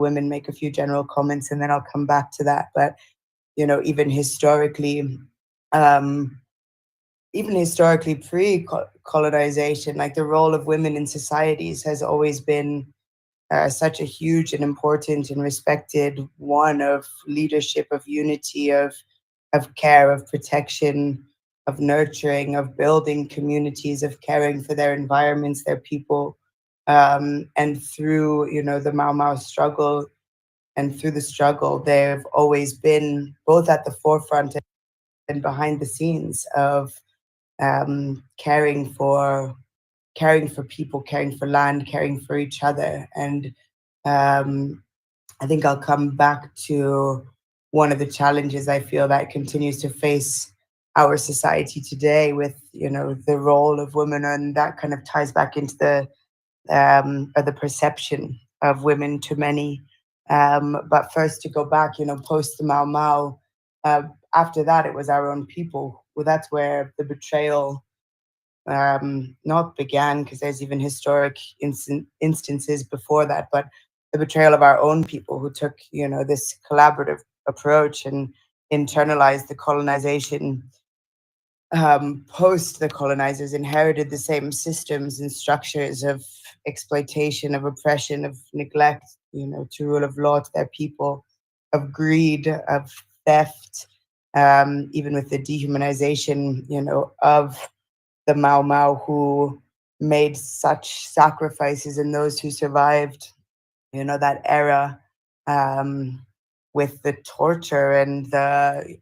women, make a few general comments, and then I'll come back to that. But even historically, um, pre-colonization, like the role of women in societies has always been such a huge and important and respected one of leadership, of unity, of care, of protection, of nurturing, of building communities, of caring for their environments, their people. And through, the Mau Mau struggle and through the struggle, they've always been both at the forefront and behind the scenes of caring for people, caring for land, caring for each other. And um, I think I'll come back to one of the challenges I feel that continues to face our society today with, the role of women, and that kind of ties back into the perception of women to many. But first, to go back, post the Mau Mau, after that, it was our own people. Well, that's where the betrayal not began, because there's even historic instances before that, but the betrayal of our own people who took, this collaborative approach and internalized the colonization. Post the colonizers inherited the same systems and structures of exploitation, of oppression, of neglect, to rule of law to their people, of greed, of theft, even with the dehumanization, of the Mau Mau, who made such sacrifices, and those who survived, that era, um, with the torture and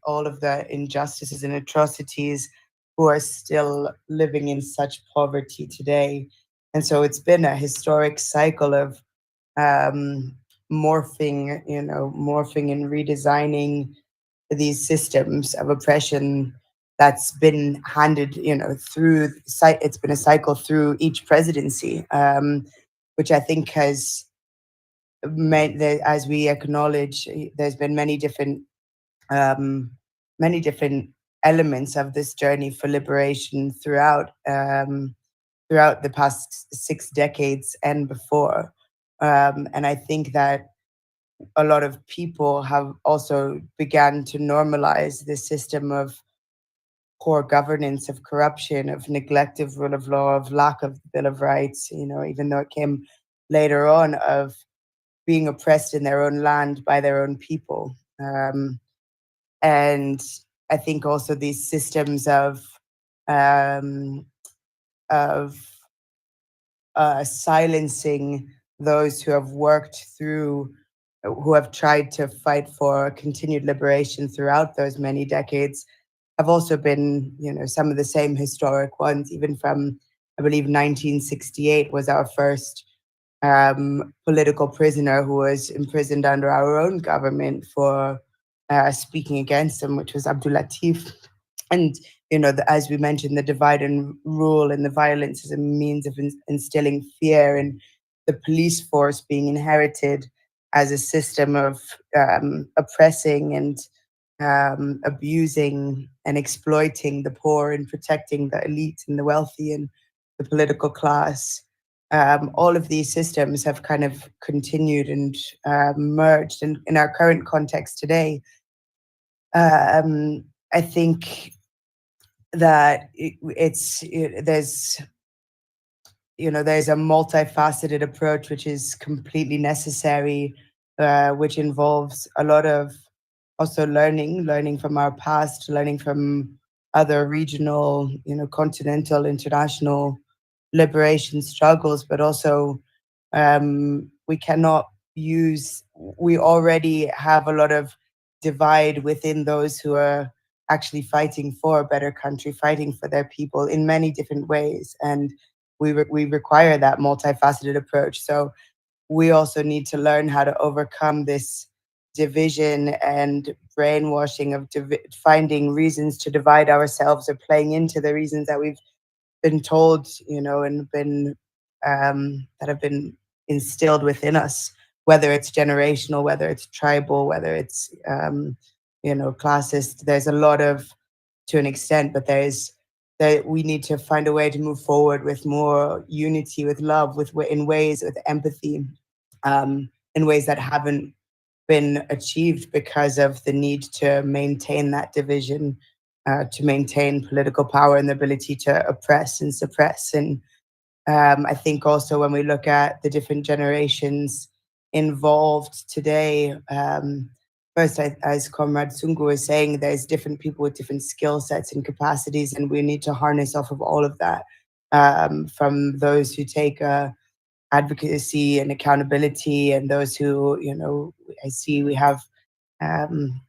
all of the injustices and atrocities, who are still living in such poverty today. And so it's been a historic cycle of um, morphing and redesigning these systems of oppression that's been handed, through it's been a cycle through each presidency, which I think has meant that, as we acknowledge, there's been um, many different elements of this journey for liberation throughout the past 6 decades and before. And I think that a lot of people have also began to normalize this system of poor governance, of corruption, of neglect of rule of law, of lack of Bill of Rights, even though it came later on, of being oppressed in their own land by their own people. And I think also these systems um, of silencing those who have who have tried to fight for continued liberation throughout those many decades, have also been, some of the same historic ones, even from, I believe, 1968 was our first political prisoner who was imprisoned under our own government for speaking against him, which was Abdul Latif. And, as we mentioned, the divide and rule and the violence as a means of instilling fear, and the police force being inherited as a system of oppressing and abusing and exploiting the poor and protecting the elite and the wealthy and the political class. All of these systems have kind of continued and merged. And in our current context today, I think that there's a multifaceted approach which is completely necessary, which involves a lot of also learning from our past, learning from other regional, continental, international liberation struggles, but also we already have a lot of divide within those who are actually fighting for a better country, fighting for their people in many different ways. And we require that multifaceted approach. So we also need to learn how to overcome this division and brainwashing of finding reasons to divide ourselves, or playing into the reasons that we've been told, and been that have been instilled within us, whether it's generational, whether it's tribal, whether it's classist. There's a lot of, to an extent, but that we need to find a way to move forward with more unity, with love, in ways, with empathy, in ways that haven't been achieved because of the need to maintain that division, to maintain political power and the ability to oppress and suppress. And I think also when we look at the different generations involved today, first, as Comrade Sungu was saying, there's different people with different skill sets and capacities, and we need to harness off of all of that. From those who take advocacy and accountability, and those who, I see we have um,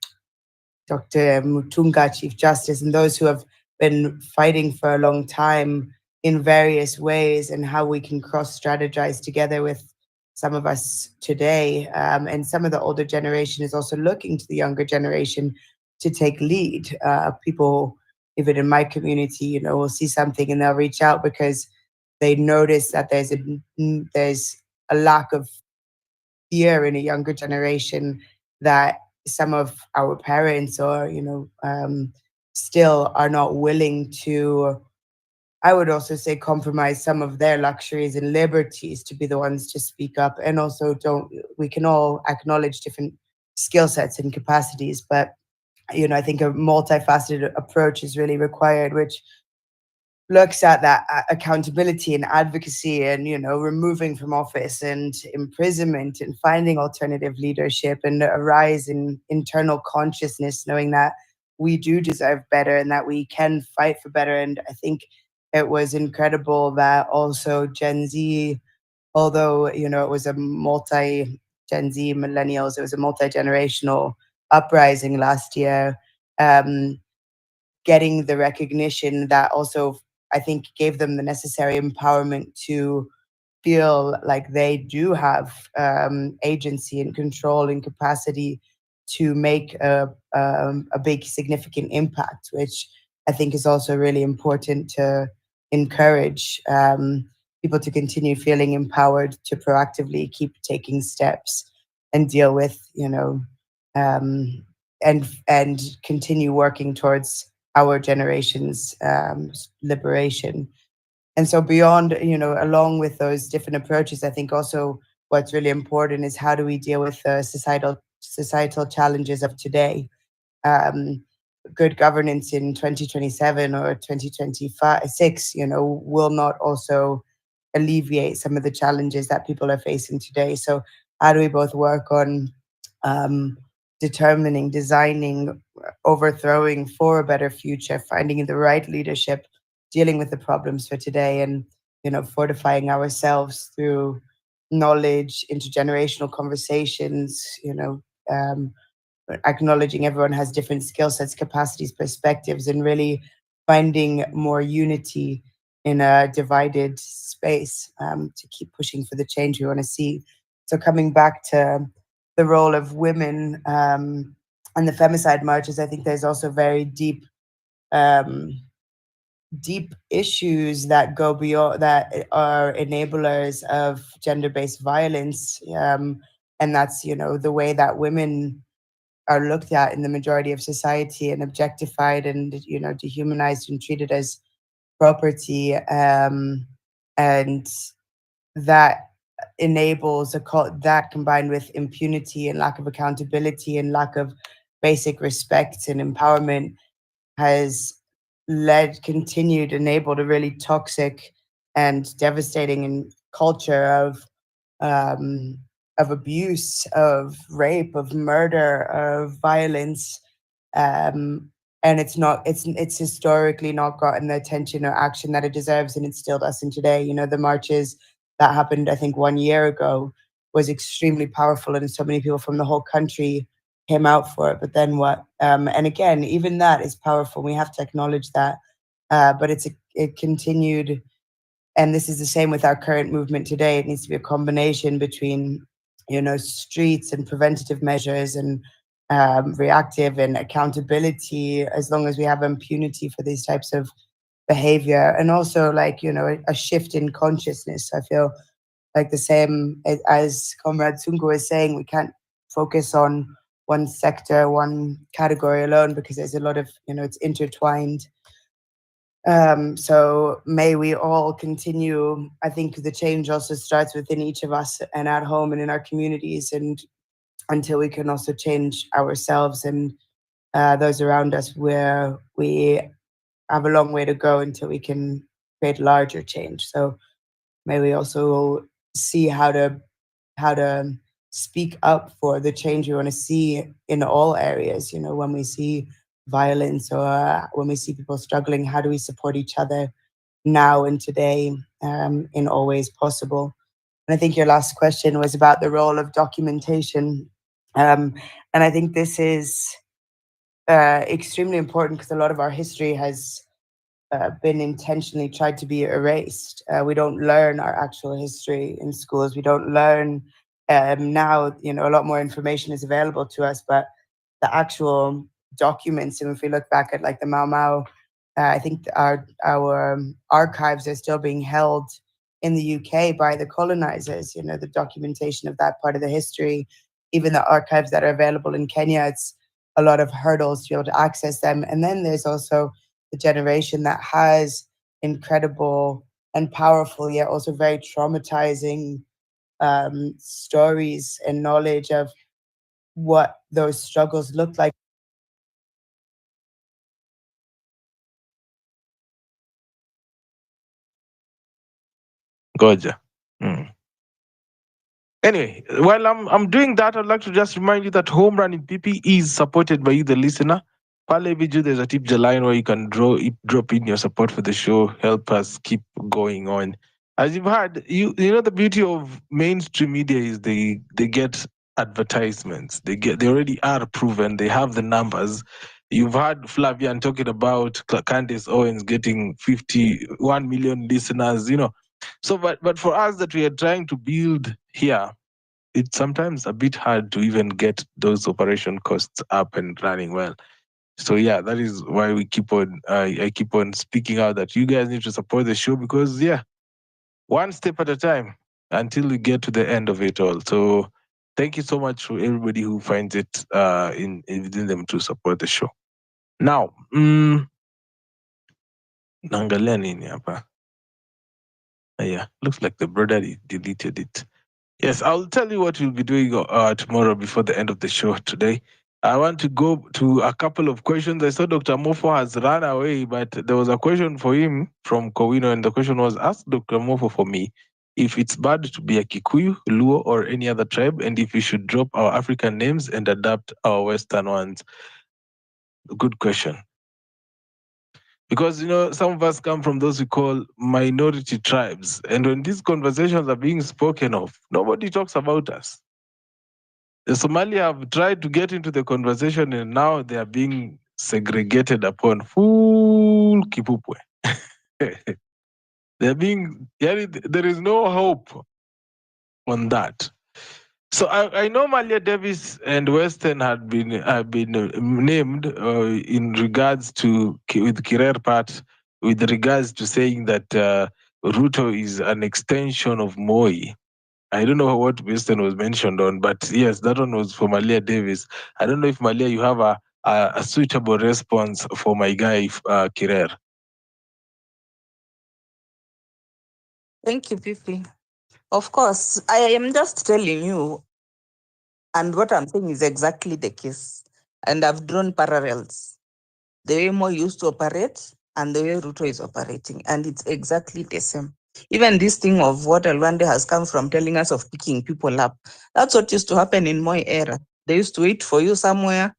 Dr. Mutunga, Chief Justice, and those who have been fighting for a long time in various ways, and how we can cross strategize together with some of us today. And some of the older generation is also looking to the younger generation to take lead. People, even in my community, will see something and they'll reach out because they notice that there's a lack of fear in a younger generation that some of our parents or still are not willing to, I would also say, compromise some of their luxuries and liberties to be the ones to speak up. And also, don't we can all acknowledge different skill sets and capacities, but I think a multifaceted approach is really required, which looks at that accountability and advocacy, and removing from office and imprisonment, and finding alternative leadership, and a rise in internal consciousness, knowing that we do deserve better and that we can fight for better. And I think it was incredible that also Gen Z, although it was a multi Gen Z millennials, it was a multi-generational uprising last year, um, getting the recognition that also I think gave them the necessary empowerment to feel like they do have agency and control and capacity to make a big significant impact, which I think is also really important to encourage people to continue feeling empowered to proactively keep taking steps and deal with, um, and continue working towards our generation's liberation. And so beyond, along with those different approaches, I think also what's really important is how do we deal with the societal challenges of today. Um, Good governance in 2027 or 2026, will not also alleviate some of the challenges that people are facing today. So how do we both work on um, determining, designing, overthrowing for a better future, finding the right leadership, dealing with the problems for today, and fortifying ourselves through knowledge, intergenerational conversations, um, acknowledging everyone has different skill sets, capacities, perspectives, and really finding more unity in a divided space, to keep pushing for the change we want to see. So coming back to the role of women, and the femicide marches, I think there's also very um, deep issues that go beyond, that are enablers of gender-based violence, and that's the way that women are looked at in the majority of society and objectified and dehumanized and treated as property, and that enables a cult that, combined with impunity and lack of accountability and lack of basic respect and empowerment, has continued, enabled a really toxic and devastating culture um, of abuse, of rape, of murder, of violence, um, and it's historically not gotten the attention or action that it deserves, and it still doesn't today. The marches that happened, I think, 1 year ago was extremely powerful, and so many people from the whole country came out for it. But then what? And again, even that is powerful. We have to acknowledge that, but it continued, and this is the same with our current movement today. It needs to be a combination between streets and preventative measures, and reactive and accountability, as long as we have impunity for these types of behavior, and also like a shift in consciousness. I feel like the same as Comrade Sungu is saying, we can't focus on one sector, one category alone, because there's a lot of it's intertwined. So may we all continue. I think the change also starts within each of us and at home and in our communities, and until we can also change ourselves and those around us, where we have a long way to go until we can create larger change. So may we also see how to speak up for the change we want to see in all areas. When we see violence or when we see people struggling, how do we support each other now and today, in all ways possible? And I think your last question was about the role of documentation. And I think this is extremely important because a lot of our history has been intentionally tried to be erased. We don't learn our actual history in schools. We don't learn now. A lot more information is available to us, but the actual documents, and if we look back at like the Mau Mau, I think our archives are still being held in the UK by the colonizers. The documentation of that part of the history, even the archives that are available in Kenya, it's a lot of hurdles to be able to access them. And then there's also the generation that has incredible and powerful, yet also very traumatizing stories and knowledge of what those struggles look like. Goja. Mm. Anyway, while I'm doing that, I'd like to just remind you that Home Run in PP is supported by you, the listener. Pale Biju, there's a tip the line where you can drop in your support for the show, help us keep going on. As you've heard, you know the beauty of mainstream media is they get advertisements. They already are proven. They have the numbers. You've heard Flavian talking about Candace Owens getting 51 million listeners. So, but for us that we are trying to build here, it's sometimes a bit hard to even get those operation costs up and running well. So yeah, that is why we keep on. I keep on speaking out that you guys need to support the show because yeah, one step at a time until we get to the end of it all. So thank you so much for everybody who finds it in within them to support the show. Now, naangalia nini hapa? Yeah, looks like the brother deleted it. Yes, I'll tell you what we'll be doing tomorrow before the end of the show today. I want to go to a couple of questions. I saw Dr. Mofo has run away, but there was a question for him from Kowino, and the question was, ask Dr. Mofo for me if it's bad to be a Kikuyu, Luo, or any other tribe, and if we should drop our African names and adapt our Western ones. Good question. Because some of us come from those we call minority tribes, and when these conversations are being spoken of, nobody talks about us. The Somali have tried to get into the conversation, and now they are being segregated upon full kipupwe. There is no hope on that. So I know Malia Davis and Western have been named in regards to with Kirer part, with regards to saying that Ruto is an extension of Moi. I don't know what Western was mentioned on, but yes, that one was for Malia Davis. I don't know if Malia, you have a suitable response for my guy Kirer. Thank you, Pipi. Of course, I am just telling you, and what I'm saying is exactly the case. And I've drawn parallels. The way Mo used to operate and the way Ruto is operating, and it's exactly the same. Even this thing of what Alwande has come from telling us of picking people up, that's what used to happen in Moi era. They used to wait for you somewhere.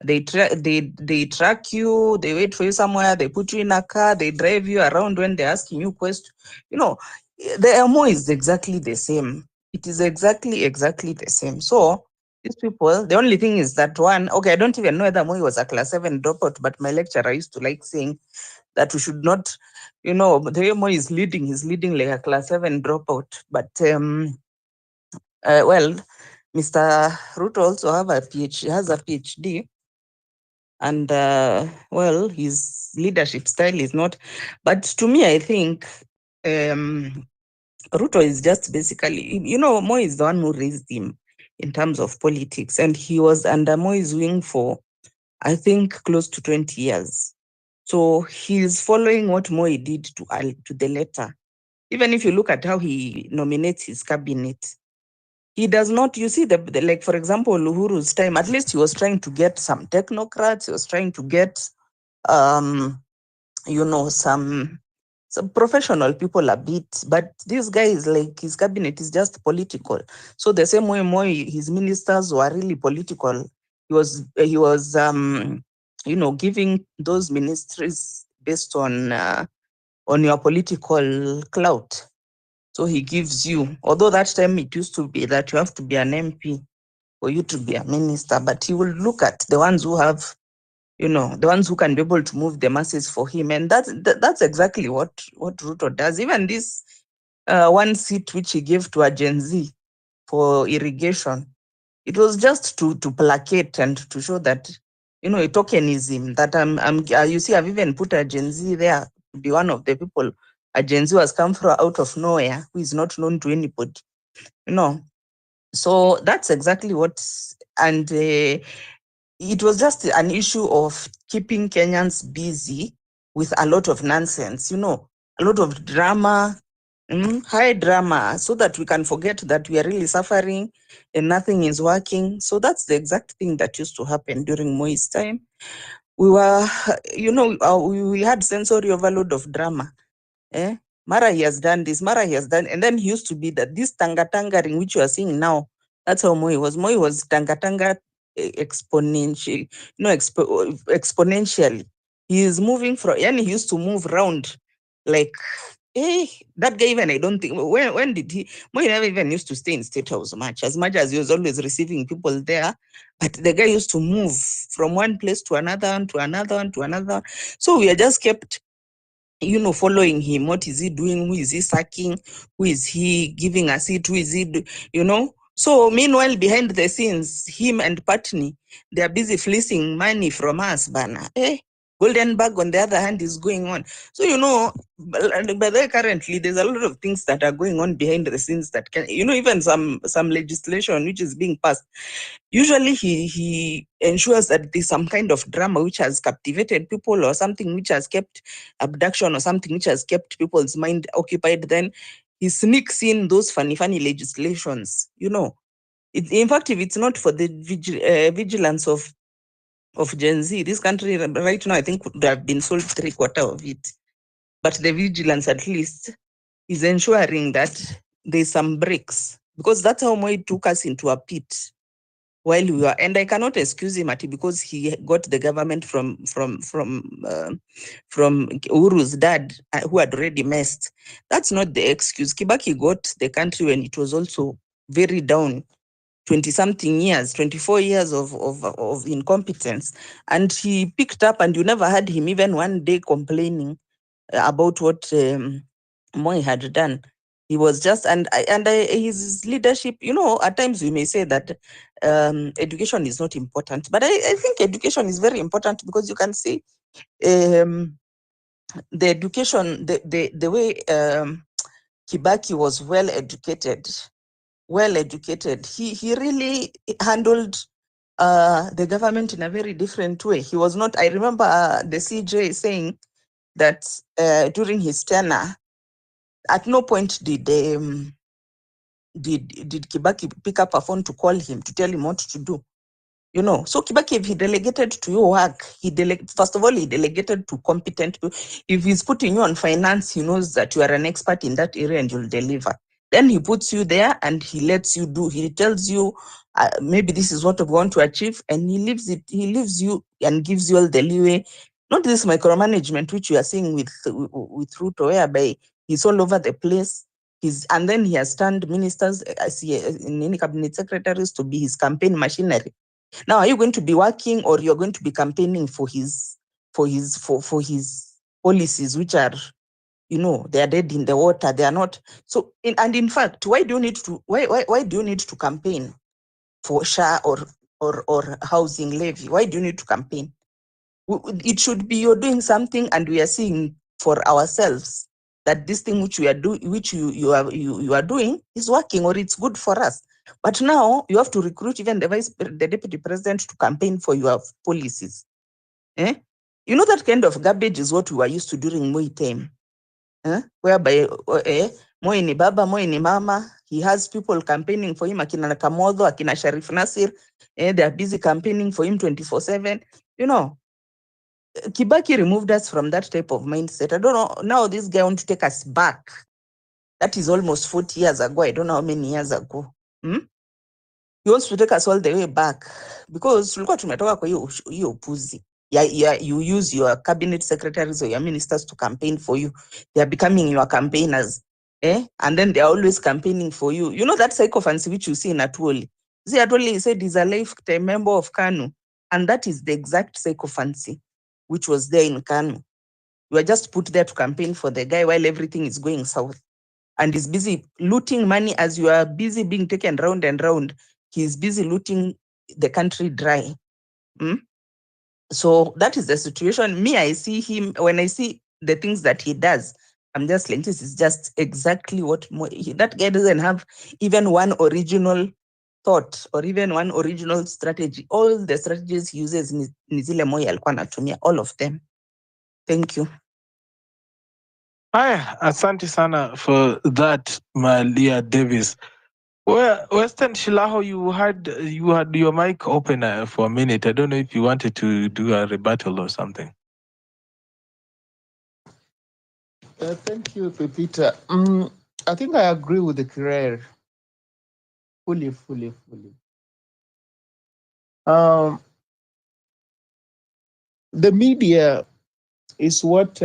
They track you. They wait for you somewhere. They put you in a car. They drive you around when they're asking you questions. The MO is exactly the same. It is exactly the same. So these people, the only thing is that one, okay, I don't even know whether Moi was a class 7 dropout, but my lecturer used to like saying that we should not, the way Moi is leading, he's leading like a class 7 dropout. But well, Mr. Ruto also has a PhD, and well, his leadership style is not. But to me, I think Ruto is just basically, Moi is the one who raised him in terms of politics, and he was under Moi's wing for, I think, close to 20 years. So he's following what Moi did to the letter. Even if you look at how he nominates his cabinet, he does not, you see, like, for example, Uhuru's time, at least he was trying to get some technocrats, he was trying to get, some professional people a bit, but this guy is like, his cabinet is just political. So the same way Moi, his ministers were really political. He was giving those ministries based on your political clout. So he gives you, although that time it used to be that you have to be an MP for you to be a minister, but he will look at the ones who have, the ones who can be able to move the masses for him. And that's exactly what Ruto does. Even this one seat which he gave to a Gen Z for irrigation, it was just to placate and to show that, a tokenism that you see, I've even put a Gen Z there to be one of the people. A Gen Z has come from out of nowhere, who is not known to anybody, So that's exactly what, and it was just an issue of keeping Kenyans busy with a lot of nonsense, a lot of drama, high drama, so that we can forget that we are really suffering and nothing is working. So that's the exact thing that used to happen during Moi's time. We were, we had sensory overload of drama. Mara, he has done this, Mara, he has done, and then he used to be that this tanga-tangering, which you are seeing now, that's how Moi was. Moi was tanga-tanga exponentially, exponentially. He is moving from, and he used to move around like, that guy, even I don't think, when did he, Moi never even used to stay in State House much as he was always receiving people there, but the guy used to move from one place to another one, to another one, to another. So we are just kept following him. What is he doing? Who is he sacking? Who is he giving a seat? Who is he, So meanwhile, behind the scenes, him and Patni, they are busy fleecing money from us, Bana. Golden Bag, on the other hand, is going on. So, but there currently, there's a lot of things that are going on behind the scenes that can, even some legislation which is being passed. Usually he ensures that there's some kind of drama which has captivated people, or something which has kept abduction, or something which has kept people's mind occupied. Then he sneaks in those funny legislations, in fact, if it's not for the vigilance of Gen Z, this country right now, I think, would have been sold 3/4 of it. But the vigilance, at least, is ensuring that there's some breaks, because that's how Moi took us into a pit while we were, and I cannot excuse him because he got the government from Uhuru's dad, who had already messed. That's not the excuse. Kibaki got the country when it was also very down, 20-something years, 24 years of incompetence, and he picked up, and you never heard him even one day complaining about what Moi had done. He was just, his leadership, at times we may say that education is not important, but I think education is very important, because you can see the education, the way Kibaki was well educated. He really handled the government in a very different way. He was not, I remember the CJ saying that during his tenure, at no point did Kibaki pick up a phone to call him, to tell him what to do. So Kibaki, if he delegated to your work, first of all, he delegated to competent people. If he's putting you on finance, he knows that you are an expert in that area and you'll deliver. Then he puts you there and he lets you do. He tells you, maybe this is what we want to achieve, and he leaves you and gives you all the leeway. Not this micromanagement which you are seeing with Ruto, whereby he's all over the place. And then he has turned ministers, in any cabinet secretaries, to be his campaign machinery. Now, are you going to be working, or you're going to be campaigning for his policies, which are, they are dead in the water. They are not. So, in fact, why do you need to campaign for SHA or housing levy? Why do you need to campaign? It should be you're doing something, and we are seeing for ourselves that this thing which we are doing, which you are doing, is working, or it's good for us. But now you have to recruit even the deputy president to campaign for your policies. You know, that kind of garbage is what we were used to during Moi time, whereby Moi ni baba, Moi ni mama. He has people campaigning for him, akina Kamodho, akina Sharif Nasir. They are busy campaigning for him 24/7. You know, Kibaki removed us from that type of mindset. I don't know, now this guy wants to take us back. That is almost 40 years ago. I don't know how many years ago. He wants to take us all the way back because tulikuwa tumetoka kwa hiyo upuzi. You use your cabinet secretaries or your ministers to campaign for you. They are becoming your campaigners. And then they are always campaigning for you. You know that sycophancy which you see in Atwoli. See, Atwoli said he's a lifetime member of KANU. And that is the exact sycophancy which was there in KANU. You are just put there to campaign for the guy while everything is going south. And he's busy looting money as you are busy being taken round and round. He's busy looting the country dry. So that is the situation. Me, I see him, when I see the things that he does, I'm just like, this is just exactly what that guy doesn't have even one original thought or even one original strategy. All the strategies he uses ni zile Moi alikuwa anatumia, all of them. Thank you. Haya, asante sana for that, Malia Davis. Well, Western Shilaho, you had your mic open for a minute. I don't know if you wanted to do a rebuttal or something. Thank you, Pepita. I think I agree with the career fully. The media is what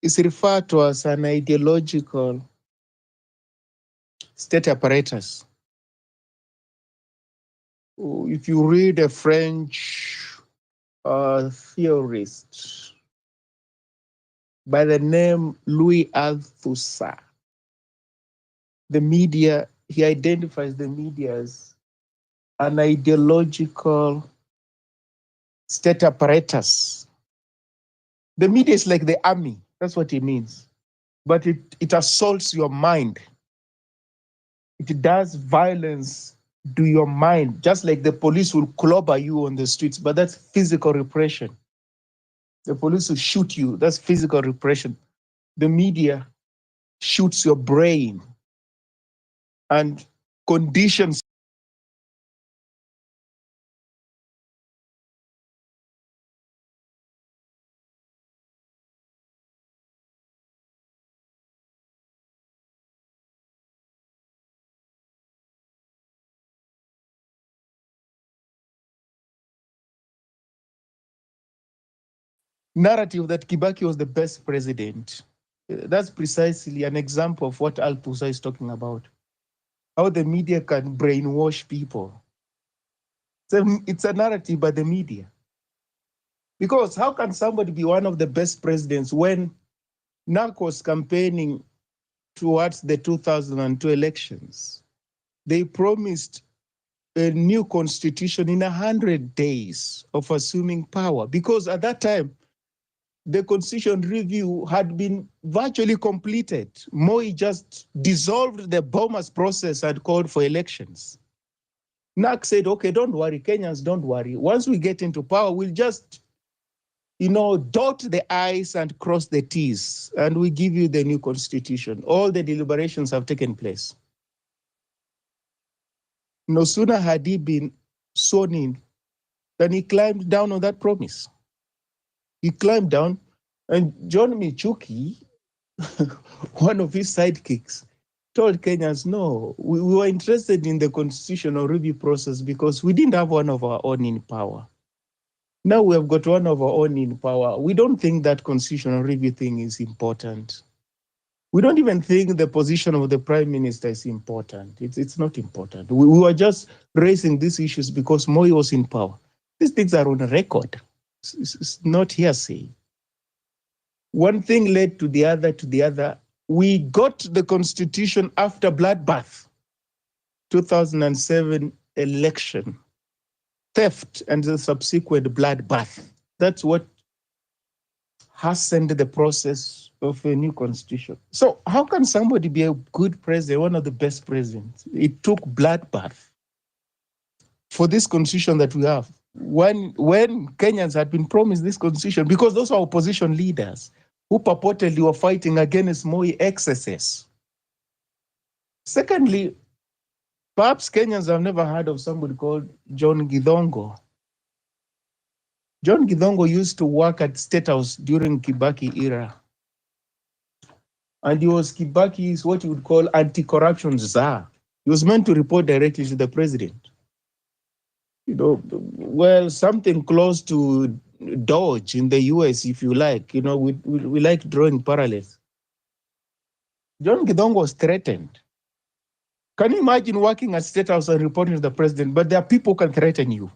is referred to as an ideological state apparatus. If you read a French theorist by the name Louis Althusser, the media, he identifies the media as an ideological state apparatus. The media is like the army. That's what it means. But it assaults your mind. It does violence to your mind, just like the police will clobber you on the streets, but that's physical repression. The police will shoot you, that's physical repression. The media shoots your brain and conditions narrative that Kibaki was the best president. That's precisely an example of what Althusser is talking about. How the media can brainwash people. It's a narrative by the media. Because how can somebody be one of the best presidents when NAC was campaigning towards the 2002 elections? They promised a new constitution in 100 days of assuming power, because at that time, the constitution review had been virtually completed. Moi just dissolved the Bomas process and called for elections. NAC said, okay, don't worry, Kenyans, don't worry. Once we get into power, we'll just, dot the I's and cross the T's, and we give you the new constitution. All the deliberations have taken place. No sooner had he been sworn in than he climbed down on that promise. He climbed down, and John Michuki, one of his sidekicks, told Kenyans, no, we were interested in the constitutional review process because we didn't have one of our own in power. Now we have got one of our own in power. We don't think that constitutional review thing is important. We don't even think the position of the prime minister is important. It's not important. We were just raising these issues because Moi was in power. These things are on record. It's not hearsay. One thing led to the other. We got the constitution after bloodbath, 2007 election, theft, and the subsequent bloodbath. That's what hastened the process of a new constitution. So how can somebody be a good president, one of the best presidents? It took bloodbath for this constitution that we have. when Kenyans had been promised this constitution, because those are opposition leaders who purportedly were fighting against Moi excesses. Secondly, perhaps Kenyans have never heard of somebody called John Githongo. John Githongo used to work at State House during Kibaki era. And he was Kibaki's what you would call anti-corruption czar. He was meant to report directly to the president. You know, well, something close to Dodge in the US, if you like. You know, we like drawing parallels. John Githongo was threatened. Can you imagine working at State House and reporting to the president? But there are people who can threaten you,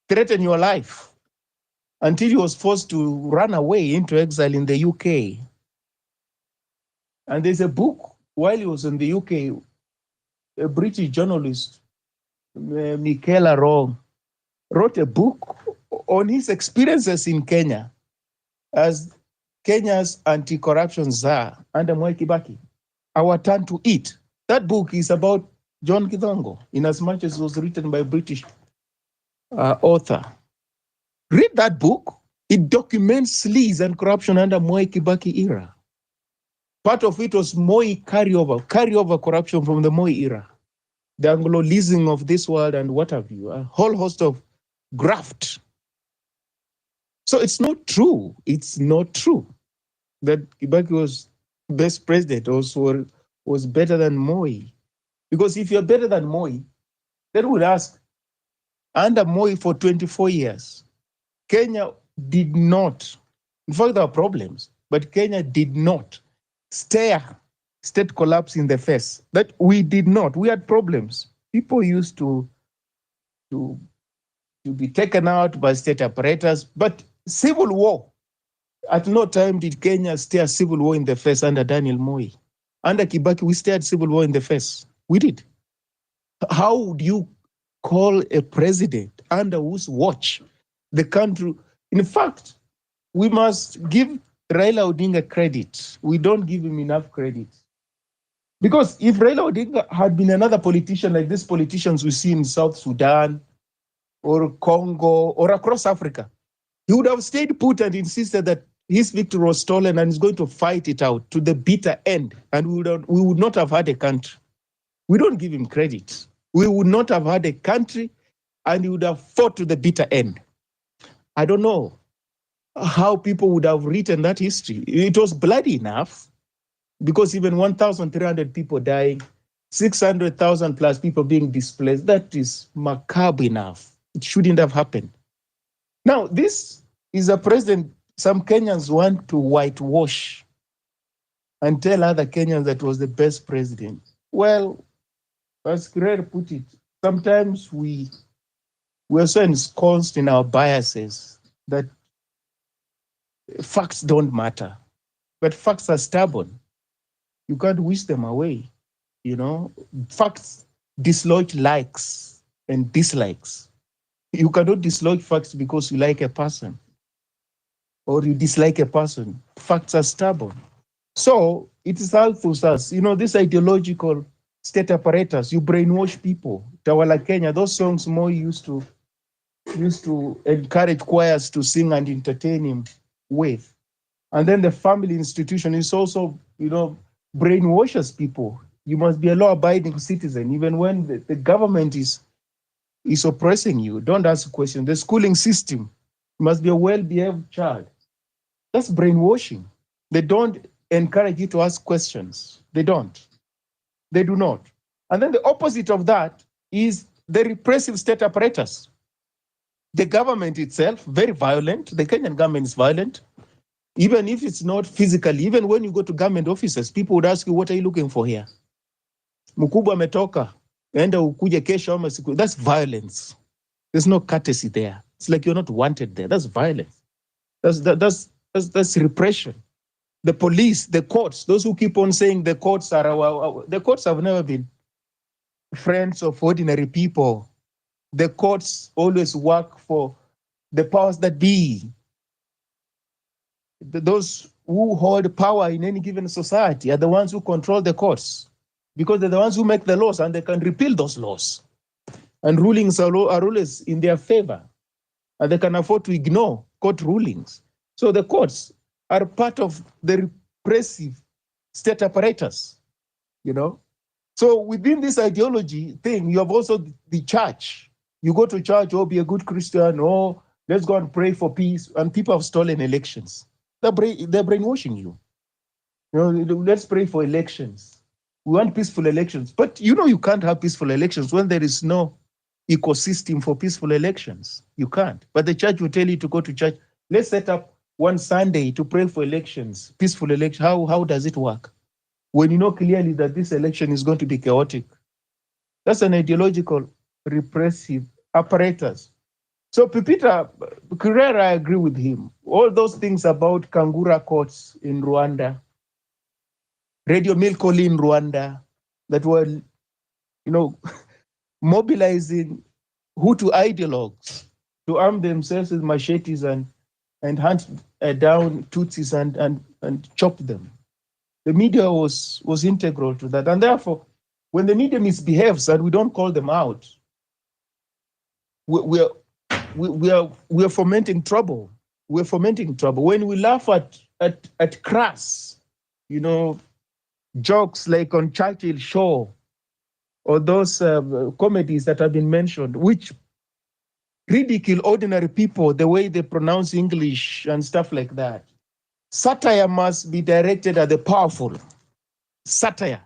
threaten your life, until he was forced to run away into exile in the UK. And there's a book, while he was in the UK, a British journalist, Michaela Rong, wrote a book on his experiences in Kenya as Kenya's anti-corruption czar under Mwai Kibaki. Our Turn to Eat. That book is about John Githongo, in as much as it was written by a British author. Read that book. It documents sleaze and corruption under Mwai Kibaki era. Part of it was Moi carryover corruption from the Moi era. The Anglo-leasing of this world and what have you, a whole host of graft. So it's not true. It's not true that Kibaki was best president also was better than Moi. Because if you're better than Moi, then we'd ask, under Moi for 24 years, Kenya did not, in fact, there are problems, but Kenya did not stare state collapse in the face. That we did not. We had problems. People used to be taken out by state apparatus, but civil war, at no time did Kenya stare civil war in the face under Daniel Moi. Under Kibaki, we stared civil war in the face. We did. How would you call a president under whose watch the country... In fact, we must give Raila Odinga credit. We don't give him enough credit. Because if Raila Odinga had been another politician like these politicians we see in South Sudan or Congo or across Africa, he would have stayed put and insisted that his victory was stolen and is going to fight it out to the bitter end. And we would not have had a country. We don't give him credit. We would not have had a country and he would have fought to the bitter end. I don't know how people would have written that history. It was bloody enough because even 1,300 people dying, 600,000 plus people being displaced, that is macabre enough. It shouldn't have happened. Now, this is a president some Kenyans want to whitewash and tell other Kenyans that was the best president. Well, as Kirer put it, sometimes we're so ensconced in our biases that facts don't matter. But facts are stubborn. You can't wish them away. You know, facts dislodge likes and dislikes. You cannot dislodge facts because you like a person or you dislike a person. Facts are stubborn. So it is helpful to us. You know, this ideological state apparatus, you brainwash people. Tawala Kenya, those songs Moi used to encourage choirs to sing and entertain him with. And then the family institution is also, you know, brainwashes people. You must be a law-abiding citizen, even when the government is oppressing you. Don't ask a question. The schooling system, you must be a well-behaved child. That's brainwashing. They don't encourage you to ask questions. They don't. They do not. And then the opposite of that is the repressive state apparatus. The government itself, very violent. The Kenyan government is violent. Even if it's not physically, even when you go to government offices, people would ask you, what are you looking for here? Mkubwa ametoka, enda ukuje kesho ama siku. That's violence. There's no courtesy there. It's like you're not wanted there. That's violence. That's repression. The police, the courts, those who keep on saying the courts are the courts have never been friends of ordinary people. The courts always work for the powers that be. Those who hold power in any given society are the ones who control the courts because they're the ones who make the laws and they can repeal those laws. And rulings are always in their favor. and they can afford to ignore court rulings. So the courts are part of the repressive state apparatus, you know. So within this ideology thing, you have also the church. You go to church, oh, be a good Christian, oh, let's go and pray for peace. And people have stolen elections. They're brainwashing you. You know, let's pray for elections. We want peaceful elections. But you know you can't have peaceful elections when there is no ecosystem for peaceful elections. You can't. But the church will tell you to go to church. Let's set up one Sunday to pray for elections, peaceful elections. How does it work? When you know clearly that this election is going to be chaotic. That's an ideological repressive apparatus. So Pipita Carrera, I agree with him. All those things about Kangura courts in Rwanda, Radio Milkoli in Rwanda, that were, you know, mobilizing Hutu ideologues to arm themselves with machetes and hunt down Tutsis and chop them. The media was integral to that. And therefore, when the media misbehaves and we don't call them out, we are fomenting trouble. We're fomenting trouble. When we laugh at crass, you know, jokes like on Churchill Show or those comedies that have been mentioned, which ridicule ordinary people, the way they pronounce English and stuff like that. Satire must be directed at the powerful. Satire.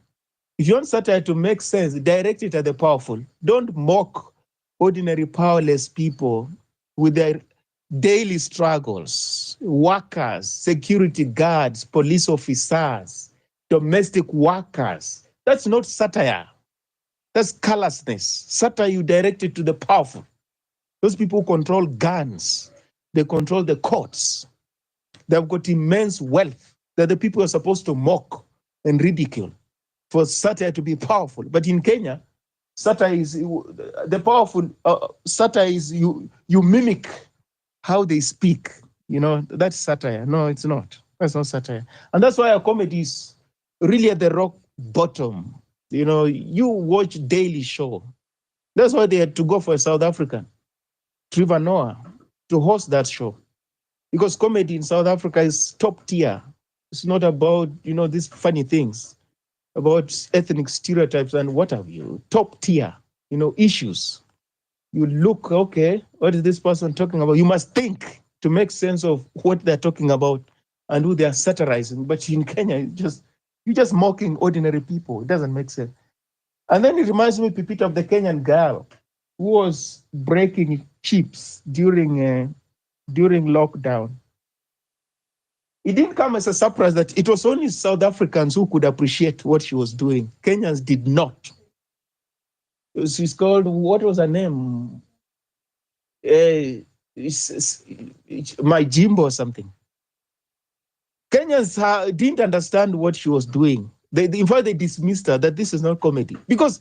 If you want satire to make sense, direct it at the powerful. Don't mock ordinary powerless people with their daily struggles. Workers, security guards, police officers, domestic workers. That's not satire. That's callousness. Satire, you direct it to the powerful. Those people control guns. They control the courts. They've got immense wealth that the people are supposed to mock and ridicule for satire to be powerful. But in Kenya, satire is the powerful. Satire is you mimic how they speak. You know, that's satire. No, it's not. That's not satire. And that's why our comedy is really at the rock bottom. You know, you watch Daily Show. That's why they had to go for a South African, Trevor Noah, to host that show. Because comedy in South Africa is top tier. It's not about, you know, these funny things, about ethnic stereotypes and what have you. Top tier, you know, issues. You look, okay, what is this person talking about? You must think to make sense of what they're talking about and who they're satirizing. But in Kenya, you're just mocking ordinary people. It doesn't make sense. And then it reminds me, Pipita, of the Kenyan girl who was breaking chips during lockdown. It didn't come as a surprise that it was only South Africans who could appreciate what she was doing. Kenyans did not. She's called, what was her name? My Jimbo or something. Kenyans didn't understand what she was doing. In fact, they dismissed her, that this is not comedy. Because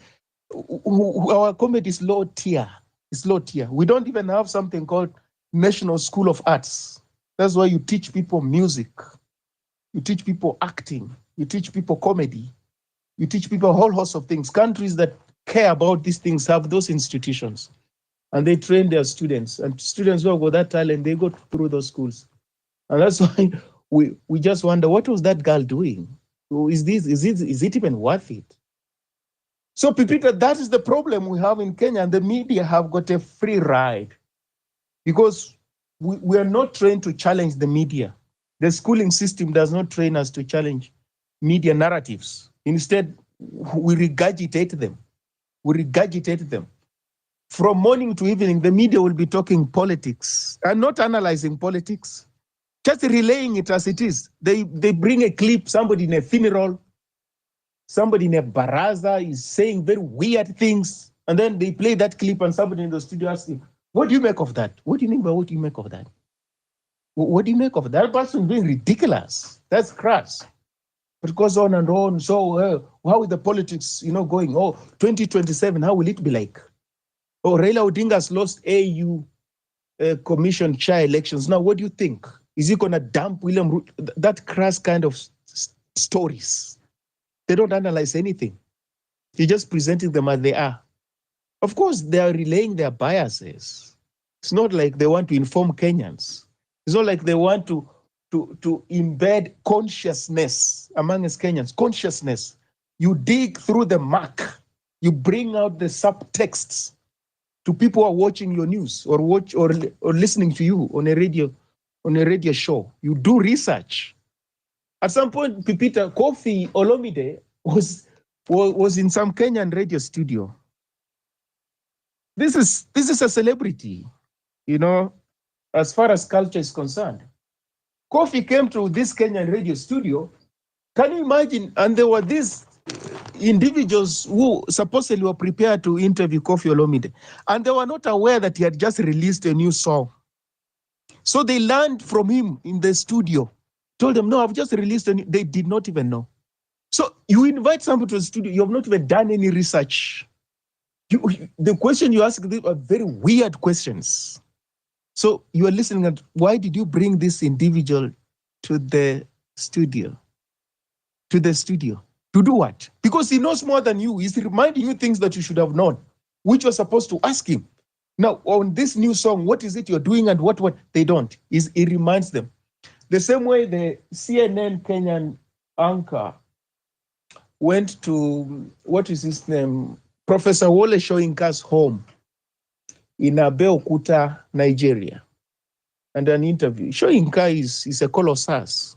our comedy is low tier. It's low tier. We don't even have something called National School of Arts. That's why you teach people music. You teach people acting. You teach people comedy. You teach people a whole host of things. Countries that care about these things have those institutions. And they train their students. And students who have got that talent, they go through those schools. And that's why we just wonder, what was that girl doing? Is it even worth it? So, Pipita, that is the problem we have in Kenya. And the media have got a free ride. Because we are not trained to challenge the media. The schooling system does not train us to challenge media narratives. Instead, we regurgitate them. We regurgitate them. From morning to evening, the media will be talking politics and not analyzing politics, just relaying it as it is. They bring a clip, somebody in a funeral, somebody in a baraza is saying very weird things, and then they play that clip and somebody in the studio asks him, what do you make of that? What do you mean by what do you make of that? What do you make of that? That person being ridiculous. That's crass. But it goes on and on. So how is the politics, going? 2027, how will it be like? Raila Odinga's lost AU commission chair elections. Now, what do you think? Is he going to dump William Ruto? That crass kind of stories. They don't analyze anything. You're just presenting them as they are. Of course, they are relaying their biases. It's not like they want to inform Kenyans. It's not like they want to embed consciousness among us Kenyans. Consciousness. You dig through the muck. You bring out the subtexts to people who are watching your news or listening to you on a radio show. You do research. At some point, Pipita, Kofi Olomide was in some Kenyan radio studio. This is a celebrity, you know, as far as culture is concerned. Kofi came to this Kenyan radio studio. Can you imagine? And there were these individuals who supposedly were prepared to interview Kofi Olomide, and they were not aware that he had just released a new song. So they learned from him in the studio, told them, no, I've just released a new. They did not even know. So you invite somebody to the studio, you have not even done any research. The question you ask are very weird questions. So you are listening at, why did you bring this individual to the studio? To the studio. To do what? Because he knows more than you. He's reminding you things that you should have known, which you're supposed to ask him. Now, on this new song, what is it you're doing and what they don't? It reminds them. The same way the CNN Kenyan anchor went to, what is his name? Professor Wole Soyinka's home in Abeokuta, Nigeria, and an interview. Soyinka is a colossus,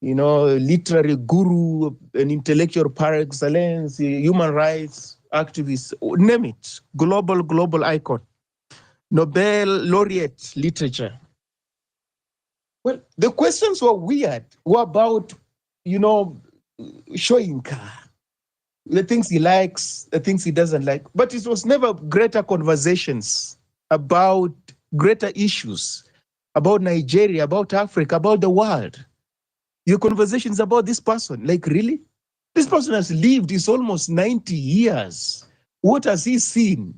you know, literary guru, an intellectual par excellence, human rights activist, name it, global icon, Nobel laureate literature. Well, the questions were weird, were about, you know, Soyinka, the things he likes, the things he doesn't like. But it was never greater conversations about greater issues, about Nigeria, about Africa, about the world. Your conversations about this person, like really? This person has lived his almost 90 years. What has he seen?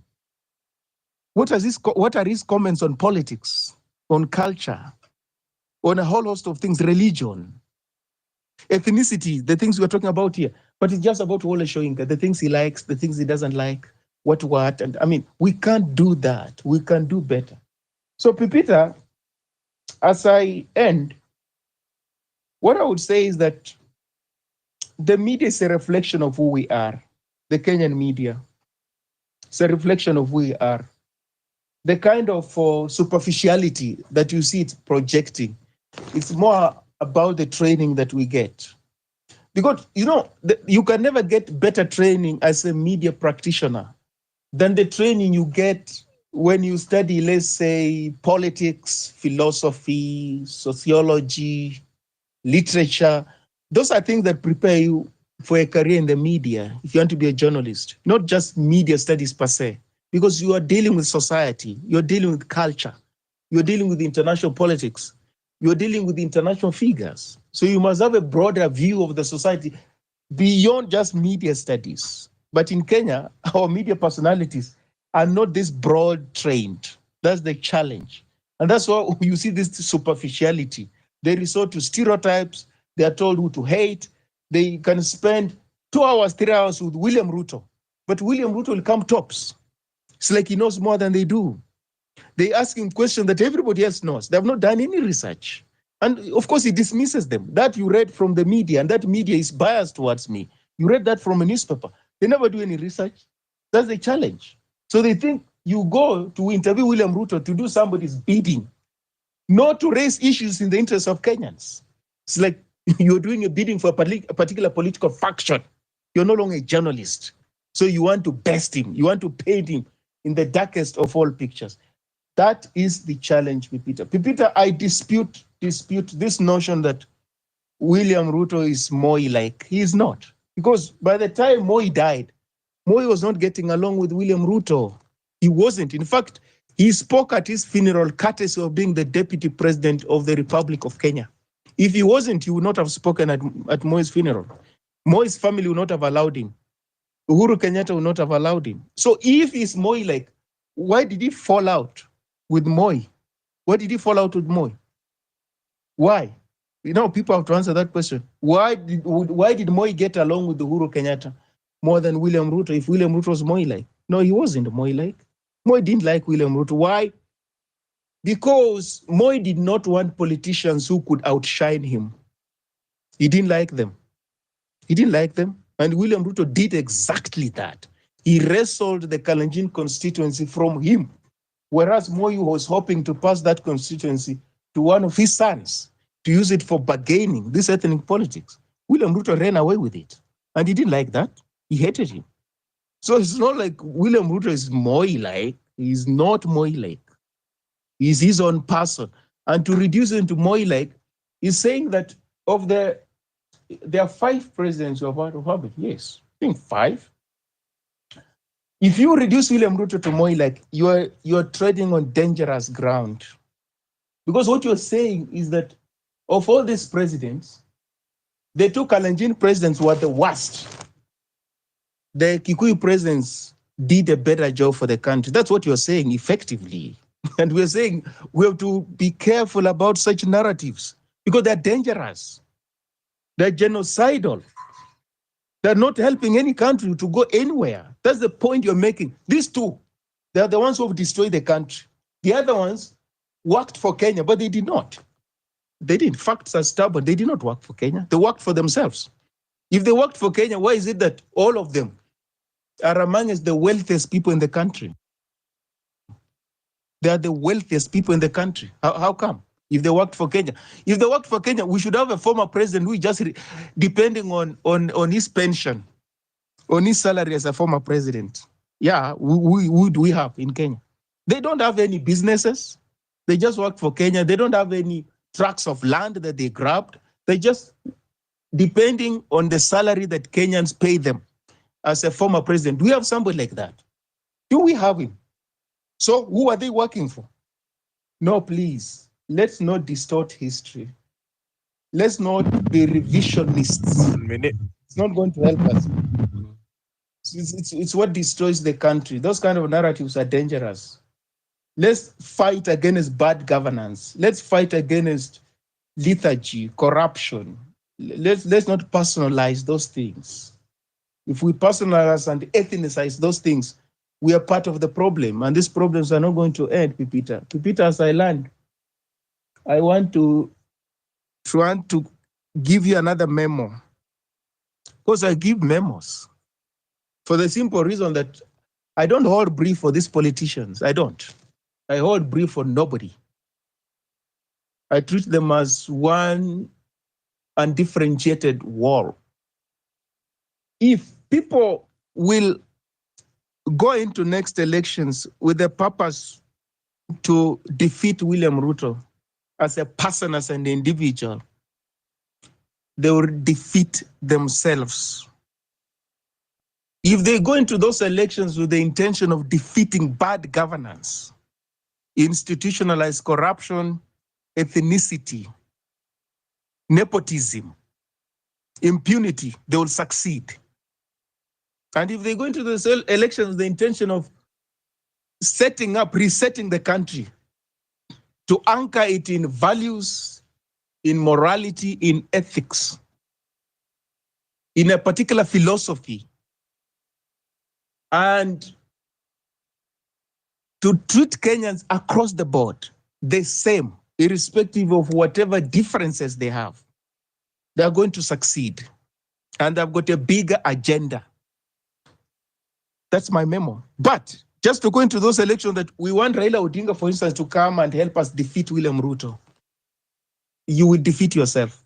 What are his comments on politics, on culture, on a whole host of things, religion, ethnicity, the things we're talking about here? But it's just about Wole Soyinka, the things he likes, the things he doesn't like, what. And I mean, we can't do that. We can do better. So, Pipita, as I end, what I would say is that the media is a reflection of who we are. The Kenyan media. It's a reflection of who we are. The kind of superficiality that you see it projecting, it's more about the training that we get. Because, you know, you can never get better training as a media practitioner than the training you get when you study, let's say, politics, philosophy, sociology, literature. Those are things that prepare you for a career in the media if you want to be a journalist, not just media studies per se, because you are dealing with society, you're dealing with culture, you're dealing with international politics, you're dealing with international figures. So you must have a broader view of the society beyond just media studies. But in Kenya, our media personalities are not this broad trained. That's the challenge. And that's why you see this superficiality. They resort to stereotypes. They are told who to hate. They can spend 2 hours, 3 hours with William Ruto. But William Ruto will come tops. It's like he knows more than they do. They ask him questions that everybody else knows. They have not done any research. And of course, he dismisses them. That you read from the media, and that media is biased towards me. You read that from a newspaper. They never do any research. That's the challenge. So they think you go to interview William Ruto to do somebody's bidding, not to raise issues in the interest of Kenyans. It's like you're doing a bidding for a particular political faction. You're no longer a journalist. So you want to best him. You want to paint him in the darkest of all pictures. That is the challenge, Pipita. Pipita, I dispute this notion that William Ruto is Moi-like. He is not. Because by the time Moi died, Moi was not getting along with William Ruto. He wasn't. In fact, he spoke at his funeral courtesy of being the deputy president of the Republic of Kenya. If he wasn't, he would not have spoken at Moi's funeral. Moi's family would not have allowed him. Uhuru Kenyatta would not have allowed him. So if he's Moi-like, why did he fall out with Moi? Why did he fall out with Moi? Why? You know, people have to answer that question. Why did Moi get along with Uhuru Kenyatta more than William Ruto if William Ruto was Moi-like? No, he wasn't Moi-like. Moi didn't like William Ruto. Why? Because Moi did not want politicians who could outshine him. He didn't like them. He didn't like them. And William Ruto did exactly that. He wrestled the Kalenjin constituency from him, whereas Moi was hoping to pass that constituency to one of his sons to use it for bargaining, this ethnic politics. William Ruto ran away with it. And he didn't like that. He hated him. So it's not like William Ruto is Moi-like. He's not Moi-like. He's his own person. And to reduce him to Moi-like, he's saying that of there are 5 presidents who have had Muhammad. Yes, I think 5. If you reduce William Ruto to Moi-like, you're treading on dangerous ground. Because what you're saying is that of all these presidents, the 2 Kalenjin presidents were the worst. The Kikuyu presidents did a better job for the country. That's what you're saying effectively. And we're saying we have to be careful about such narratives because they're dangerous. They're genocidal. They're not helping any country to go anywhere. That's the point you're making. These 2, they're the ones who have destroyed the country. The other ones worked for Kenya, but they did not. They didn't. Facts are stubborn. They did not work for Kenya. They worked for themselves. If they worked for Kenya, why is it that all of them are amongst the wealthiest people in the country? They are the wealthiest people in the country. How come? If they worked for Kenya. If they worked for Kenya, we should have a former president who is just depending on his pension, on his salary as a former president. Yeah, who do we have in Kenya? They don't have any businesses. They just work for Kenya. They don't have any tracts of land that they grabbed. They just depending on the salary that Kenyans pay them as a former president. Do we have somebody like that? Do we have him? So who are they working for? No, please, let's not distort history. Let's not be revisionists. 1 minute. It's not going to help us. It's what destroys the country. Those kind of narratives are dangerous. Let's fight against bad governance. Let's fight against lethargy, corruption. Let's not personalize those things. If we personalize and ethnicize those things, we are part of the problem, and these problems are not going to end, Pipita. Pipita, as I learned, I want to give you another memo, because I give memos for the simple reason that I don't hold brief for these politicians. I don't. I hold brief for nobody. I treat them as one undifferentiated wall. If people will go into next elections with the purpose to defeat William Ruto as a person, as an individual, they will defeat themselves. If they go into those elections with the intention of defeating bad governance, institutionalized corruption, ethnicity, nepotism, impunity, they will succeed. And if they go into those elections with the intention of resetting the country to anchor it in values, in morality, in ethics, in a particular philosophy, and to treat Kenyans across the board the same, irrespective of whatever differences they have, they are going to succeed. And they've got a bigger agenda. That's my memo. But just to go into those elections that we want Raila Odinga, for instance, to come and help us defeat William Ruto, you will defeat yourself.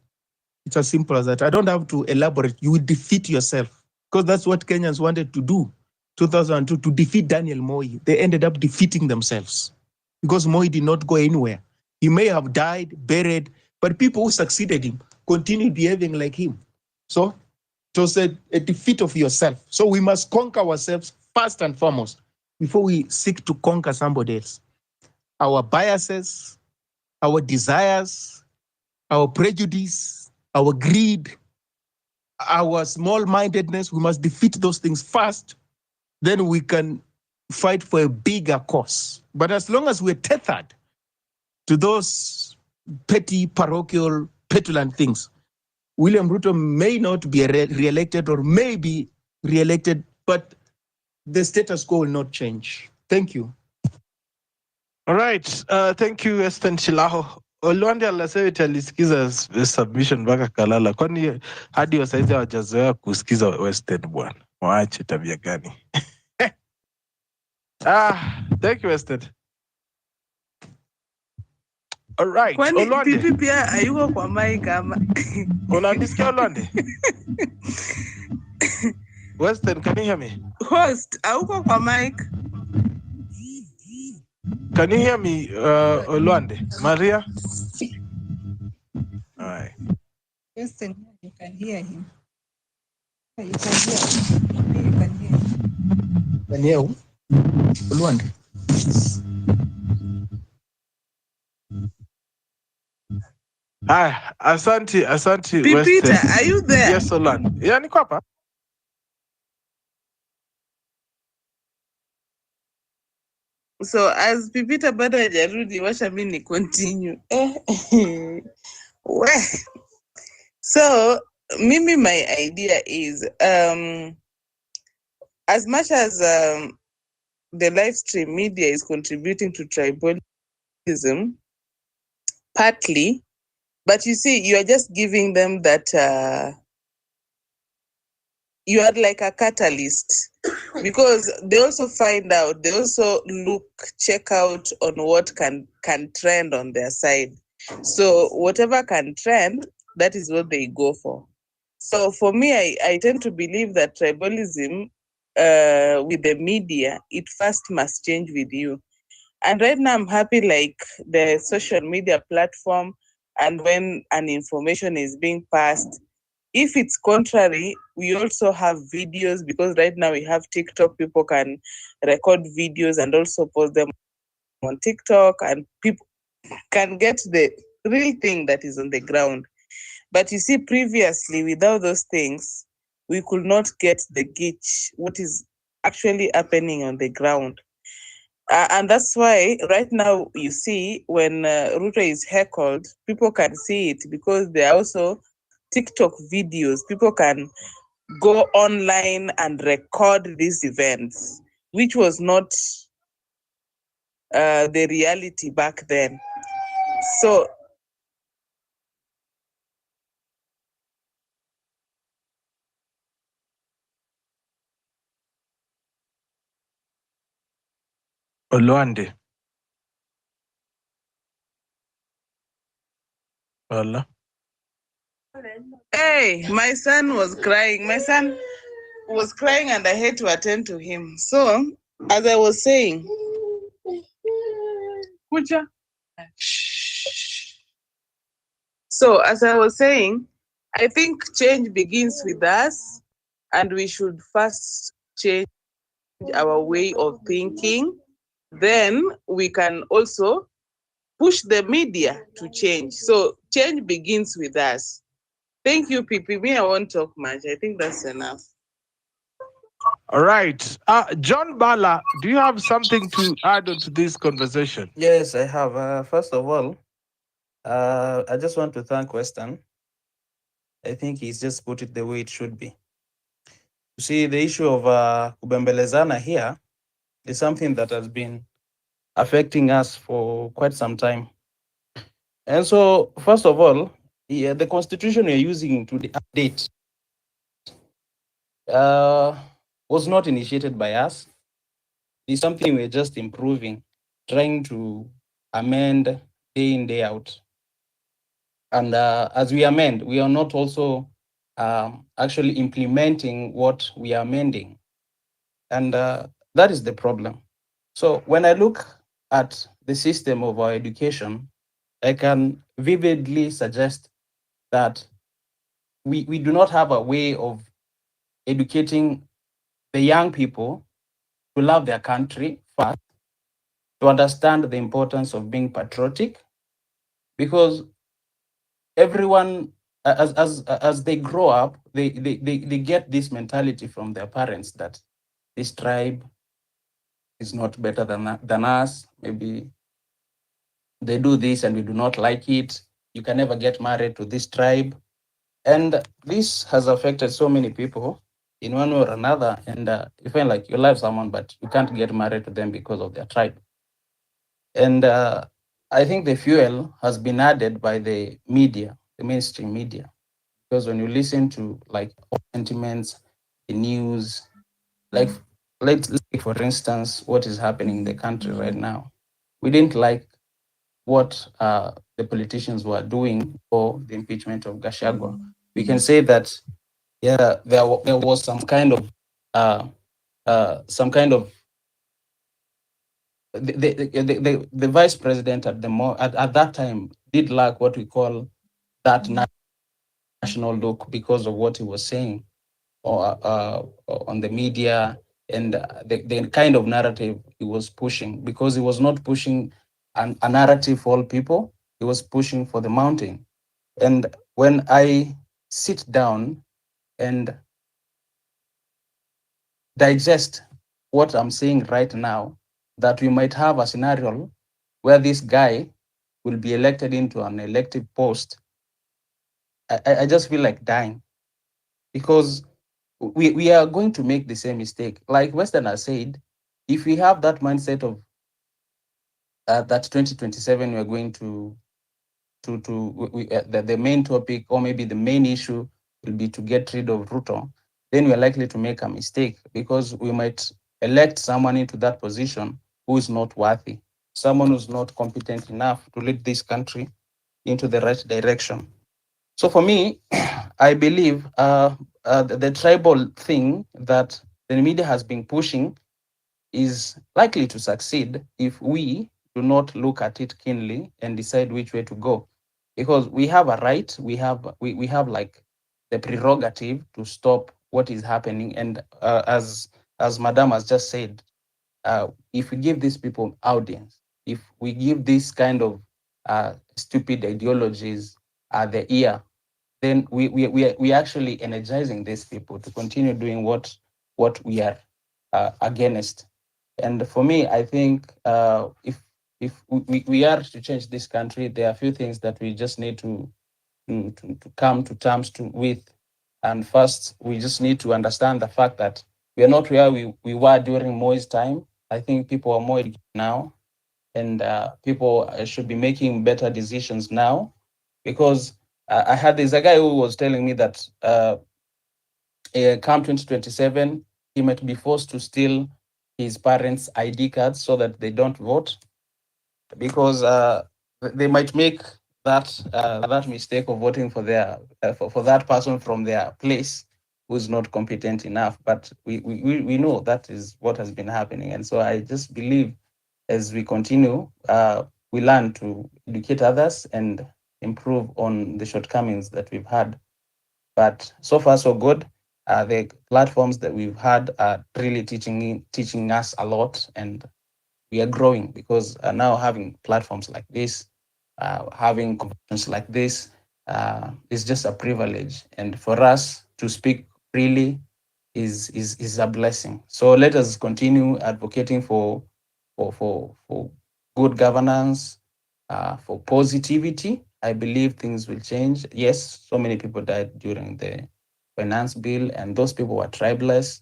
It's as simple as that. I don't have to elaborate. You will defeat yourself, because that's what Kenyans wanted to do. 2002, to defeat Daniel Moi. They ended up defeating themselves because Moi did not go anywhere. He may have died, buried, but people who succeeded him continued behaving like him. So it was a defeat of yourself. So we must conquer ourselves first and foremost before we seek to conquer somebody else. Our biases, our desires, our prejudice, our greed, our small-mindedness, we must defeat those things first. Then we can fight for a bigger cause. But as long as we're tethered to those petty, parochial, petulant things, William Ruto may not be re-elected or may be re-elected, but the status quo will not change. Thank you. All right. Thank you, Western Chilaho. Olwande alasema alisikiza submission mpaka kalala. Kwani hadi wasaizi hawajazoea kusikiza Western bwana. Waache tabia gani? Thank you, Western. All right. Kwani Olwande. pipi pia hayuko kwa mic ama? Unanisikia Olwande? Western, can you hear me? Host, hauko kwa mic? Can you hear me, Olwande? Maria? All right. Western, you can hear him. You can hear him. You can hear him. Can you hear? Olwande. Asante, Peter, Western. are you there? Yes, Olwande. Yeah, niko hapa. So as Pipita bado hajarudi, wacha mimi ni continue. Well, so mimi my idea is as much as the live stream media is contributing to tribalism partly, but you see, you are just giving them that you are like a catalyst because they also find out, they also check out on what can trend on their side. So whatever can trend, that is what they go for. So for me, I tend to believe that tribalism with the media, it first must change with you. And right now I'm happy like the social media platform, and when an information is being passed, if it's contrary, we also have videos, because right now we have TikTok, people can record videos and also post them on TikTok, and people can get the real thing that is on the ground. But you see, previously, without those things, we could not get the gauge, what is actually happening on the ground. And that's why right now, you see, when Ruto is heckled, people can see it because there are also TikTok videos. People can go online and record these events, which was not the reality back then. So Olwande. Hola. hey, my son was crying. My son was crying and I had to attend to him. So, as I was saying, Kucha. So, as I was saying, I think change begins with us, and we should first change our way of thinking. Then we can also push the media to change. So, change begins with us. Thank you, Pipi. Me, I won't talk much. I think that's enough. All right. John Bala, do you have something to add on to this conversation? Yes, I have. First of all, I just want to thank Western. I think he's just put it the way it should be. You see, the issue of kubembelezana here is something that has been affecting us for quite some time. And so, first of all, the constitution we're using to the update was not initiated by us. It's something we're just improving, trying to amend day in, day out. And as we amend, we are not also actually implementing what we are amending. And that is the problem. So when I look at the system of our education, I can vividly suggest that we do not have a way of educating the young people to love their country first, to understand the importance of being patriotic, because everyone, as they grow up, they get this mentality from their parents that this tribe is not better than us. Maybe they do this and we do not like it. You can never get married to this tribe. And this has affected so many people in one way or another. And you feel like you love someone, but you can't get married to them because of their tribe. And I think the fuel has been added by the media, the mainstream media, because when you listen to like sentiments, the news, like let's take for instance what is happening in the country right now. We didn't like what the politicians were doing for the impeachment of Gachagua. We can say that there was some kind of the vice president at that time did lack what we call that national look because of what he was saying or on the media and the kind of narrative he was pushing, because he was not pushing a narrative for all people. He was pushing for the mountain. And when I sit down and digest what I'm saying right now, that we might have a scenario where this guy will be elected into an elective post, I just feel like dying, because we are going to make the same mistake. Like Westerner said, if we have that mindset of that 2027 we're going the main topic or maybe the main issue will be to get rid of Ruto, then we're likely to make a mistake, because we might elect someone into that position who is not worthy, someone who's not competent enough to lead this country into the right direction. So for me, I believe the tribal thing that the media has been pushing is likely to succeed if we do not look at it keenly and decide which way to go, because we have a right, we have like the prerogative to stop what is happening. And as Madam has just said, if we give these people audience, if we give this kind of stupid ideologies the ear, then we actually energizing these people to continue doing what we are against. And for me, I think if we are to change this country, there are a few things that we just need to come to terms with. And first, we just need to understand the fact that we are not where we were during Moi's time. I think people are more educated now, and people should be making better decisions now, because I had this a guy who was telling me that come 2027, he might be forced to steal his parents' ID cards so that they don't vote, because they might make that mistake of voting for their for that person from their place who's not competent enough. But we know that is what has been happening, and so I just believe as we continue, we learn to educate others and improve on the shortcomings that we've had. But so far, so good. The platforms that we've had are really teaching us a lot, and we are growing, because now having platforms like this, having conversations like this, is just a privilege. And for us to speak freely is a blessing. So let us continue advocating for good governance, for positivity. I believe things will change. Yes, so many people died during the finance bill, and those people were tribeless.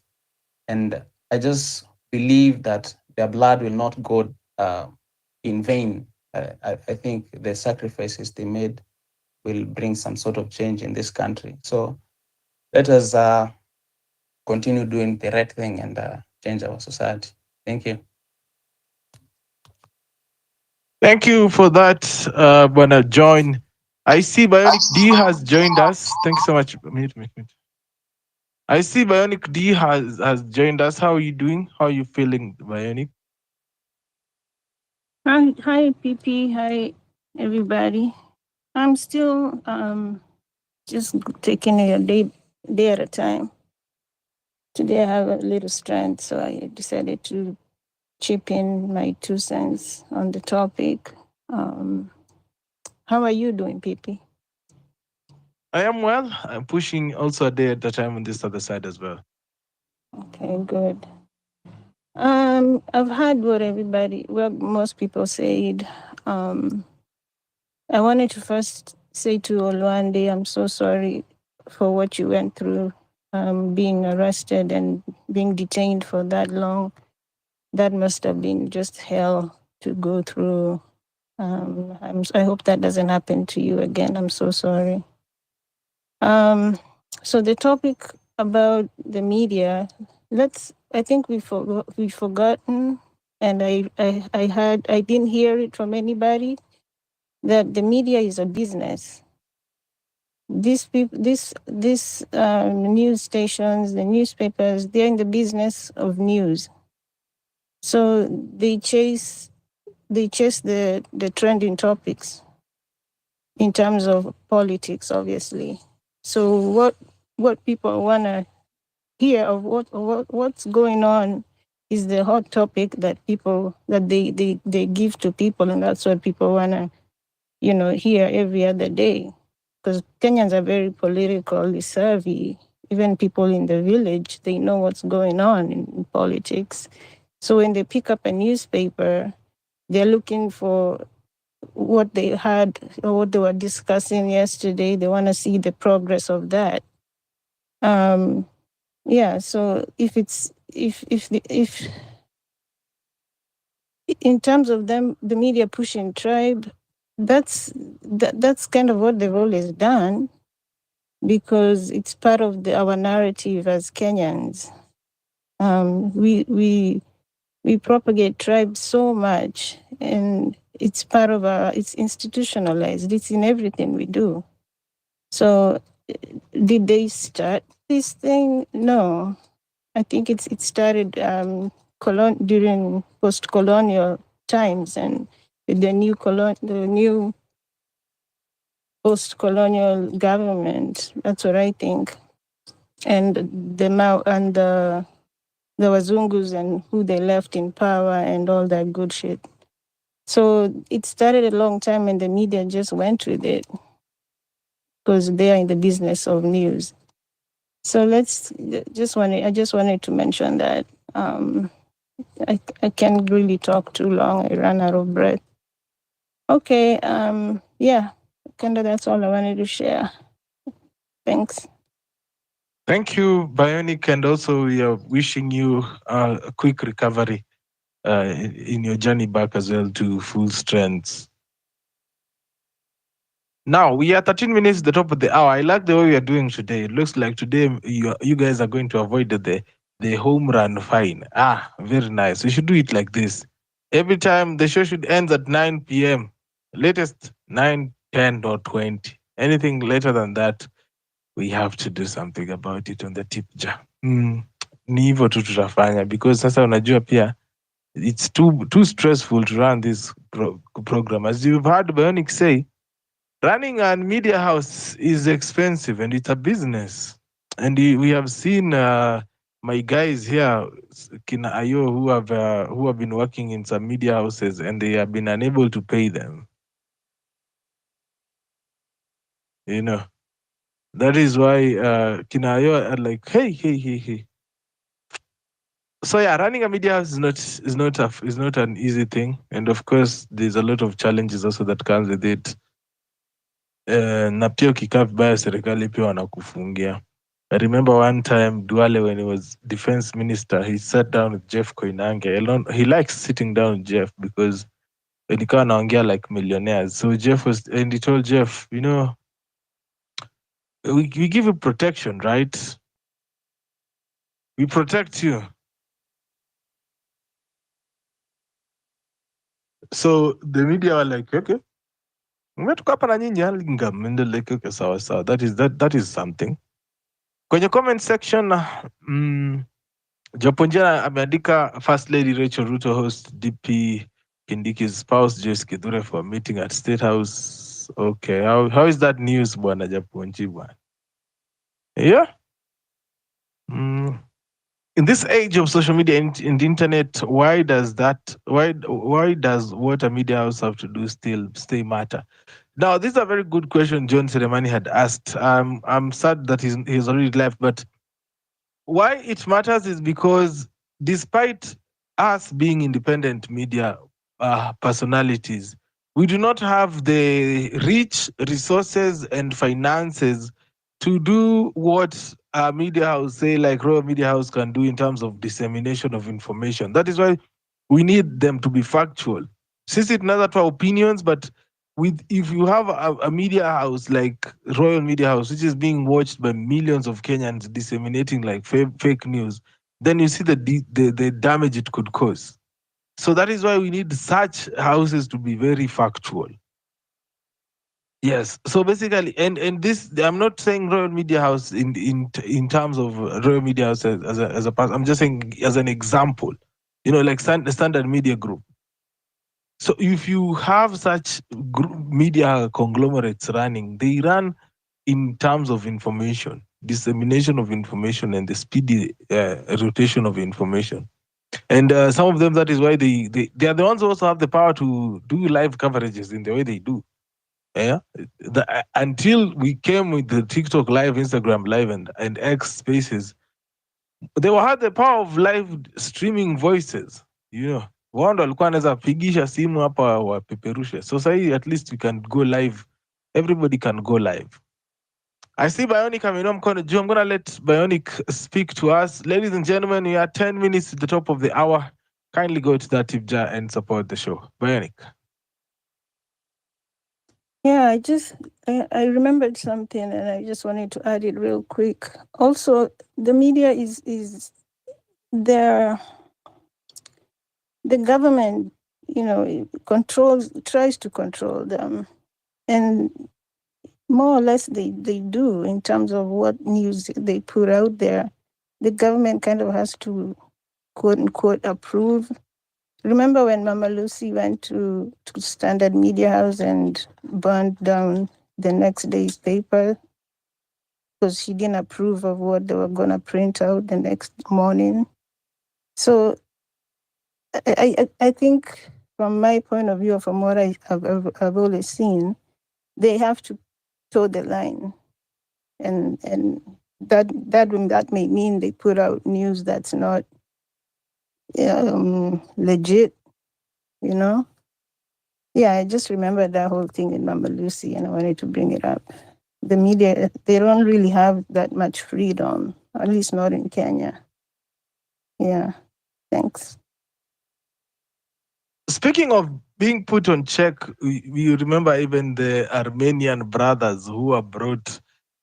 And I just believe that their blood will not go in vain. I think the sacrifices they made will bring some sort of change in this country. So let us continue doing the right thing and change our society. Thank you. Thank you for that, Bwana John. I see Bionic D has joined us. Thank you so much. Minute. I see Bionic D has joined us. How are you doing? How are you feeling, Bionic? Hi, PP. Hi, everybody. I'm still just taking it a day at a time. Today I have a little strength, so I decided to chip in my 2 cents on the topic. How are you doing, PP? I am well. I'm pushing also a day at a time on this other side as well. Okay, good. I've heard what most people said. I wanted to first say to Olwande, I'm so sorry for what you went through, being arrested and being detained for that long. That must have been just hell. to go through. I hope that doesn't happen to you again. I'm so sorry. So the topic about the media, I think we've forgotten, and I didn't hear it from anybody, that the media is a business. These people, these news stations, the newspapers, they're in the business of news. So they chase the trending topics in terms of politics, obviously. So what people want to hear of what's going on is the hot topic that they give to people, and that's what people want to hear every other day, because Kenyans are very politically savvy. Even people in the village, they know what's going on in politics. So when they pick up a newspaper, they're looking for what they had or what they were discussing yesterday. They want to see the progress of that. Yeah. So if in terms of them, the media pushing tribe, that's kind of what they've always done, because it's part of our narrative as Kenyans. We propagate tribe so much, and it's part of it's institutionalized. It's in everything we do. So did they start this thing? No. I think it started during post-colonial times, and with the new post-colonial government. That's what I think. And the Wazungus and who they left in power and all that good shit. So it started a long time, and the media just went with it because they are in the business of news. So I just wanted to mention that. I can't really talk too long. I ran out of breath. Okay. Yeah. Kind of that's all I wanted to share. Thanks. Thank you, Bionic, and also we are wishing you a quick recovery in your journey back as well to full strength. Now we are 13 minutes at the top of the hour. I like the way we are doing today. It looks like today you guys are going to avoid the home run fine. Very nice. We should do it like this. Every time the show should end at 9 p.m. Latest 9, 10, or 20. Anything later than that, we have to do something about it on the tip jar. Ni hivyo tu tutafanya, because sasa unajua pia it's too stressful to run this program. As you've heard Bionic say, running a media house is expensive and it's a business. And we have seen my guys here, Kina Ayo, who have been working in some media houses, and they have been unable to pay them. That is why Kina Ayo are like, hey. So yeah, running a media house is not an easy thing, and of course there's a lot of challenges also that comes with it. Na pia ukikaa vibaya serikali pia wanakufungia. I remember one time Duale, when he was defense minister, he sat down with Jeff Koinange alone. He likes sitting down with Jeff because nikawa naongea like millionaires. So and he told Jeff, we give you protection, right? We protect you. So the media were like, okay, okay, sawa. That is something. Kwenye comment section, Japonjana ameandika First Lady Rachel Ruto host DP Kindiki's spouse Joyce Kidure for a meeting at State House. Okay, how is that news, bwana Japonji bwana? Yeah. In this age of social media and the internet, why does what a media house have to do still stay matter? Now, this is a very good question John Seremani had asked. I'm sad that he's already left, but why it matters is because despite us being independent media personalities, we do not have the rich resources and finances to do what a media house, say like Royal Media House, can do in terms of dissemination of information. That is why we need them to be factual. sisi tunaweza toa opinions, but if you have a media house like Royal Media House, which is being watched by millions of Kenyans disseminating like fake news, then you see the damage it could cause. So that is why we need such houses to be very factual. Yes. So basically, and this, I'm not saying Royal Media House in terms of Royal Media House as a person. I'm just saying as an example. Like Standard Media Group. So if you have such media conglomerates running, they run in terms of information, dissemination of information, and the speedy rotation of information. And some of them, that is why they are the ones who also have the power to do live coverages in the way they do. Yeah, until we came with the TikTok live, Instagram live, and X Spaces, they had the power of live streaming voices. Wao ndo walikuwa anaweza pigisha simu hapa wapeperushe. So sahii at least we can go live. Everybody can go live. I see Bionic ameinua mkono juu. I'm going to let Bionic speak to us. Ladies and gentlemen, we are 10 minutes to the top of the hour. Kindly go to that tip jar and support the show. Bionic. Yeah, I remembered something and I just wanted to add it real quick. Also, the media is the government, tries to control them, and more or less they do in terms of what news they put out there. The government kind of has to, quote unquote, approve. Remember when Mama Lucy went to Standard Media House and burned down the next day's paper because she didn't approve of what they were going to print out the next morning? So I think from my point of view, from what I've always seen, they have to toe the line, and that may mean they put out news that's not legit, Yeah, I just remembered that whole thing in Mama Lucy, and I wanted to bring it up. The media, they don't really have that much freedom, at least not in Kenya. Yeah, thanks. Speaking of being put on check, we remember even the Armenian brothers who were brought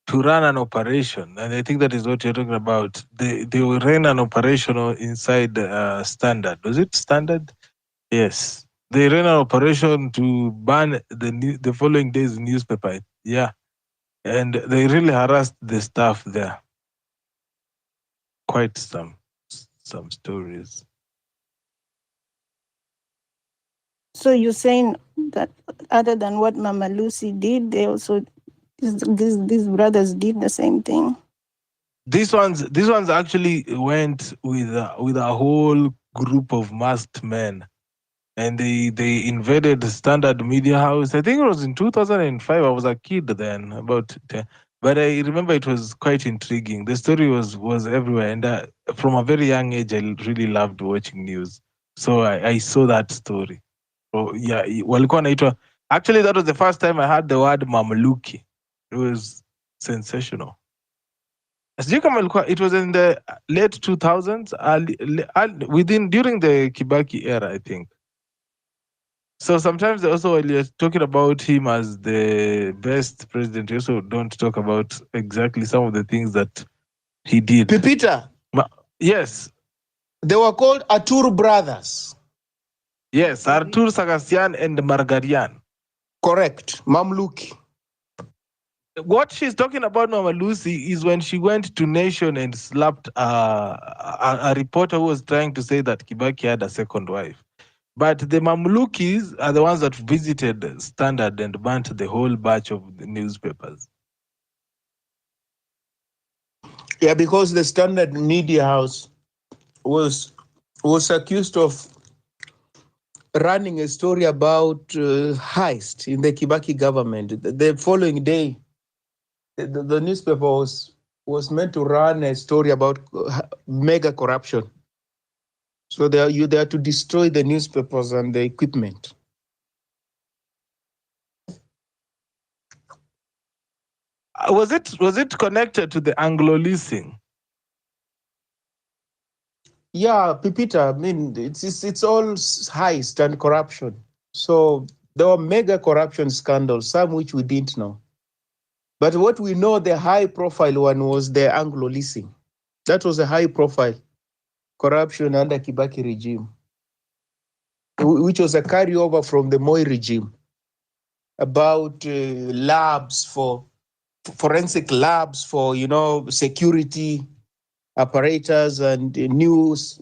to run an operation, and I think that is what you're talking about. They ran an operation inside Standard. Was it Standard? Yes. They ran an operation to ban the following day's newspaper. Yeah. And they really harassed the staff there. Quite some stories. So you're saying that other than what Mama Lucy did, they also, these brothers did the same thing? These ones actually went with a whole group of masked men, and they invaded the Standard Media House. I think it was in 2005. I was a kid then, about 10. But I remember it was quite intriguing. The story was everywhere, and from a very young age, I really loved watching news. So I saw that story. So yeah, walikuwa naitwa. Actually, that was the first time I heard the word Mamluki. It was sensational. It was in the late 2000s, during the Kibaki era, I think. So sometimes also when you're talking about him as the best president, you also don't talk about exactly some of the things that he did. Pipita. Yes. They were called Atur brothers. Yes, Artur Sagastian and Margarian. Correct, Mamluki. What she's talking about, Mama Lucy, is when she went to Nation and slapped a reporter who was trying to say that Kibaki had a second wife. But the Mamlukis are the ones that visited Standard and burnt the whole batch of the newspapers. Yeah, because the Standard Media House was accused of running a story about heist in the Kibaki government. The following day, the newspaper was meant to run a story about mega corruption. So they are to destroy the newspapers and the equipment. Was it connected to the Anglo leasing? Yeah, Pipita. I mean, it's all heist and corruption. So there were mega corruption scandals, some which we didn't know. But what we know, the high profile one was the Anglo leasing. That was a high profile corruption under Kibaki regime, which was a carryover from the Moi regime about labs for forensic labs for, security apparatus and news,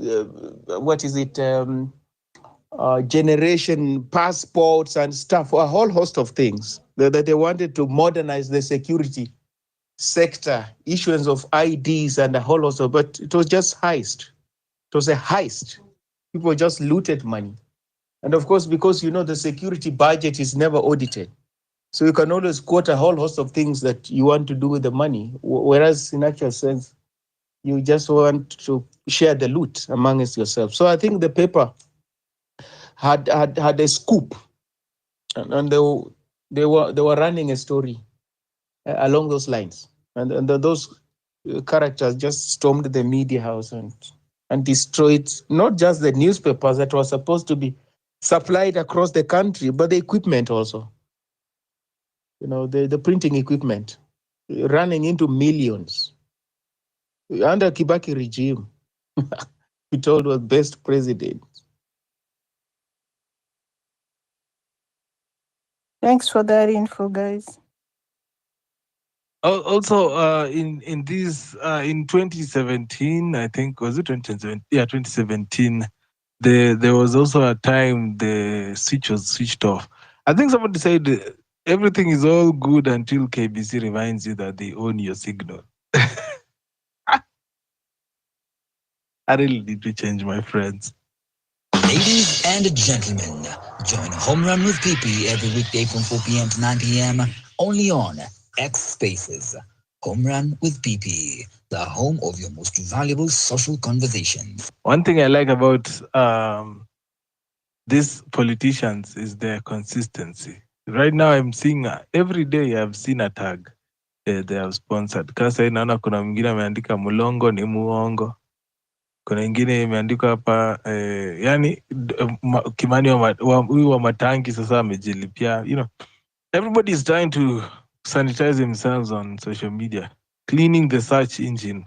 generation passports and stuff, a whole host of things that they wanted to modernize the security sector, issuance of IDs and a whole host of, but it was just heist. It was a heist. People just looted money. And of course, because the security budget is never audited. So you can always quote a whole host of things that you want to do with the money, whereas in actual sense, you just want to share the loot amongst yourself. So I think the paper had a scoop, and they were running a story along those lines, and those characters just stormed the media house and destroyed not just the newspapers that were supposed to be supplied across the country, but the equipment also. The printing equipment running into millions under Kibaki regime. He told was best president. Thanks for that info, guys. Also, in this in 2017, I think, was it 2017? Yeah, 2017. There was also a time the switch was switched off. I think somebody said everything is all good until KBC reminds you that they own your signal. I really need to change, my friends. Ladies and gentlemen, join Home Run with PP every weekday from 4 p.m. to 9 p.m. only on X Spaces. Home Run with PP, the home of your most valuable social conversations. One thing I like about these politicians is their consistency. Right now, I'm seeing every day I've seen a tag they have sponsored. Kasa inaona kuna mwingine ameandika Mulongo ni muongo. Kuna ingine imeandikwa hapa yani Kimani huyu wa Matangi sasa amejilipia. Everybody is trying to sanitize themselves on social media, cleaning the search engine.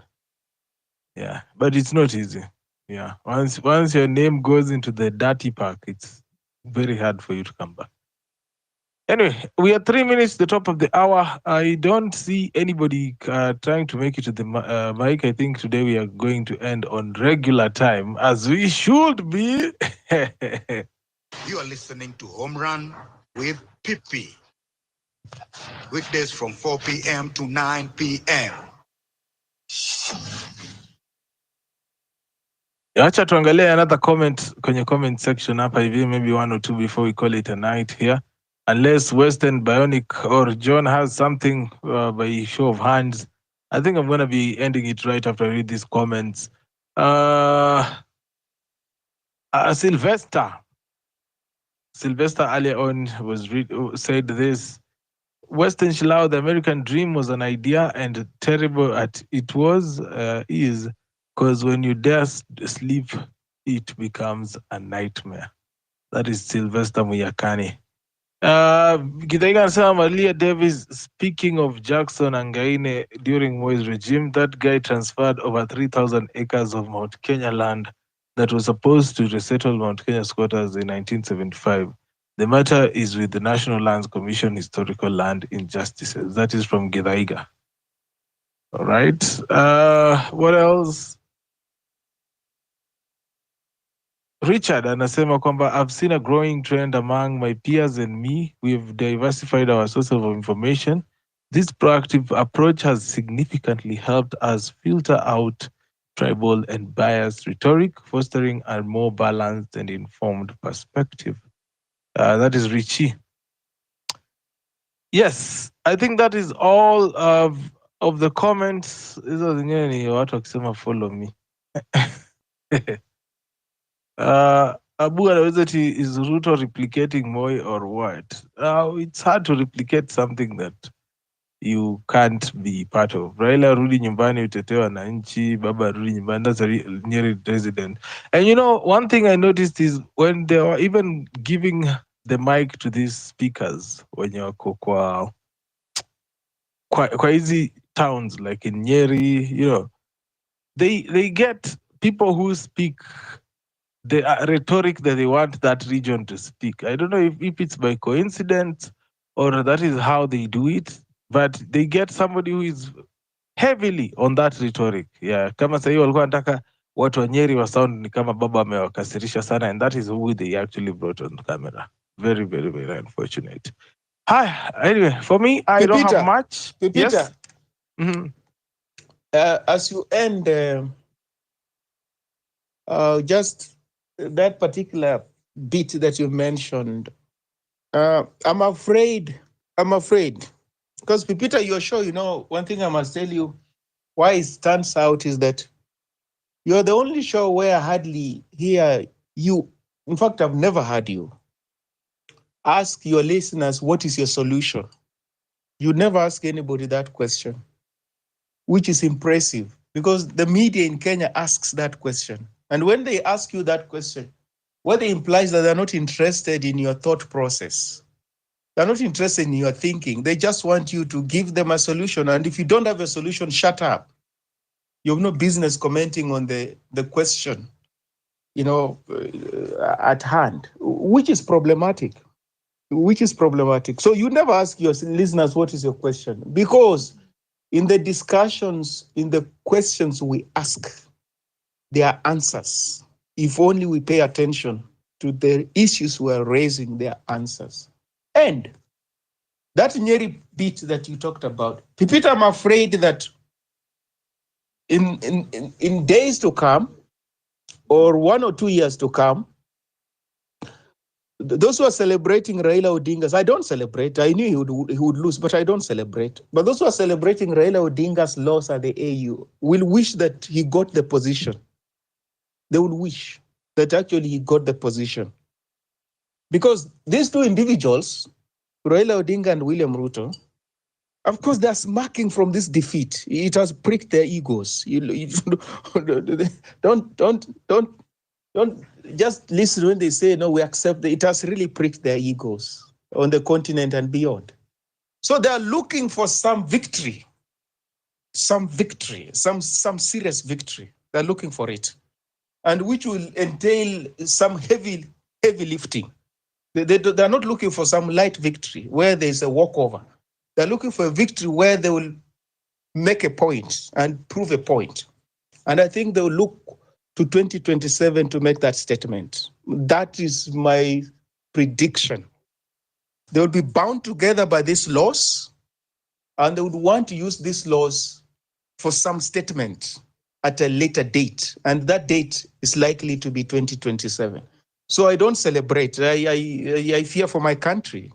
Yeah, but it's not easy. Yeah, once your name goes into the dirty pack, it's very hard for you to come back. Anyway, we are 3 minutes to the top of the hour. I don't see anybody trying to make it to the mic. I think today we are going to end on regular time, as we should be. You are listening to Home Run with Pippi. Weekdays from 4 p.m. to 9 p.m. Acha tuangalie another comment kwenye comment section hapa hivi, maybe one or two before we call it a night here. Unless Western Bionic or John has something by show of hands, I think I'm going to be ending it right after I read these comments. Sylvester earlier on said this: Western Shilao, the American dream was an idea, and terrible at it is because when you dare sleep, it becomes a nightmare. That is Sylvester Muyakani. Githaiga anasema Malia Davis, speaking of Jackson Angaine during Moi's regime, that guy transferred over 3,000 acres of Mount Kenya land that was supposed to resettle Mount Kenya squatters in 1975. The matter is with the National Lands Commission Historical Land Injustices. That is from Githaiga. All right. What else? Richard anasema kwamba I've seen a growing trend among my peers and me. We've diversified our sources of information. This proactive approach has significantly helped us filter out tribal and biased rhetoric, fostering a more balanced and informed perspective. That is Richie. Yes, I think that is all of the comments. Hizo zingine ni watu wakisema follow me. Abu anaweza is Ruto replicating Moi or what? It's hard to replicate something that you can't be part of. Raila rudi nyumbani utetee wananchi, baba rudi nyumbani, that's a nearly resident. And one thing I noticed is when they were even giving the mic to these speakers wenye wako kwa hizi towns like in Nyeri, you know, they get people who speak the rhetoric that they want that region to speak. I don't know if it's by coincidence or that is how they do it, but they get somebody who is heavily on that rhetoric. Yeah, kama sahii walikuwa wanataka watu wa Nyeri wa sound ni kama baba amewakasirisha sana, and that is who they actually brought on camera. Very, very, very unfortunate. Hi, anyway, for me, I don't have much. Yes. Mm-hmm. As you end, just that particular bit that you mentioned, I'm afraid, because Pipita, you're sure, you know, one thing I must tell you, why it stands out is that you're the only show where I hardly hear you. In fact, I've never heard you ask your listeners, what is your solution? You never ask anybody that question, which is impressive because the media in Kenya asks that question. And when they ask you that question, what it implies that they're not interested in your thought process. They're not interested in your thinking. They just want you to give them a solution. And if you don't have a solution, shut up. You have no business commenting on the question, you know, at hand, which is problematic. So you never ask your listeners, what is your question? Because in the discussions, in the questions we ask, there are answers. If only we pay attention to the issues we're raising, there are answers. And that Nyeri bit that you talked about, Pipita, I'm afraid that in days to come, or 1 or 2 years to come, those who are celebrating Raila Odinga's, I don't celebrate. I knew he would lose, but I don't celebrate. But those who are celebrating Raila Odinga's loss at the AU will wish that he got the position. They will wish that actually he got the position. Because these two individuals, Raila Odinga and William Ruto, of course, they're smacking from this defeat. It has pricked their egos. Don't just listen when they say, no, we accept that. It has really pricked their egos on the continent and beyond. So they're looking for some victory, some serious victory. They're looking for it. And which will entail some heavy lifting. They're not looking for some light victory where there's a walkover. They're looking for a victory where they will make a point and prove a point. And I think they will look to 2027 to make that statement. That is my prediction. They will be bound together by this loss, and they would want to use this loss for some statement at a later date. And that date is likely to be 2027. So I don't celebrate. I fear for my country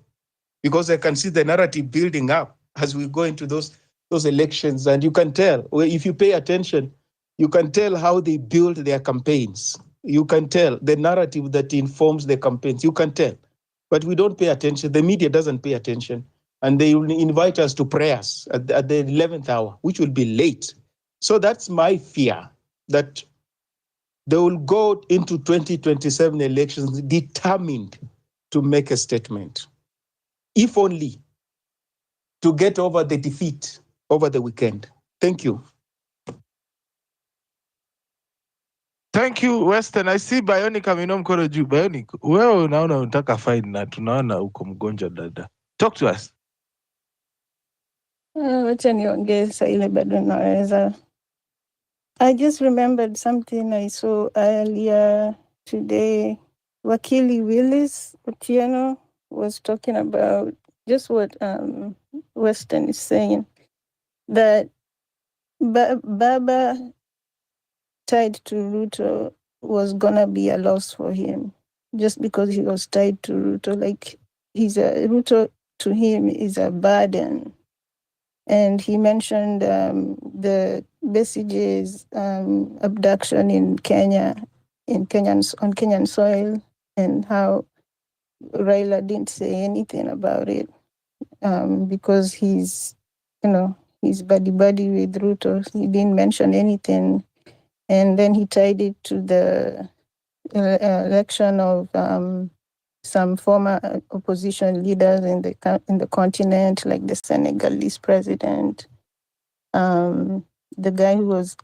because I can see the narrative building up as we go into those elections. And you can tell, if you pay attention, you can tell how they build their campaigns. You can tell the narrative that informs the campaigns. You can tell. But we don't pay attention. The media doesn't pay attention. And they will invite us to prayers at the 11th hour, which will be late. So that's my fear, that they will go into 2027 elections determined to make a statement, if only to get over the defeat over the weekend. Thank you. Thank you, Western. I see Bionic ameinua mkono juu. Bionic, wewe unaona unataka fine na tunaona uko mgonjwa dada. Talk to us. Wacha niongeza ile bado naweza. I just remembered something I saw earlier today. Wakili Willis Otieno was talking about just what Western is saying, that Baba tied to Ruto was gonna be a loss for him, just because he was tied to Ruto. Like Ruto to him is a burden. And he mentioned the Besige's abduction in Kenya, on Kenyan soil, and how Raila didn't say anything about it because he's buddy with Ruto. He didn't mention anything, and then he tied it to the election of some former opposition leaders in the continent, like the Senegalese president, the guy who was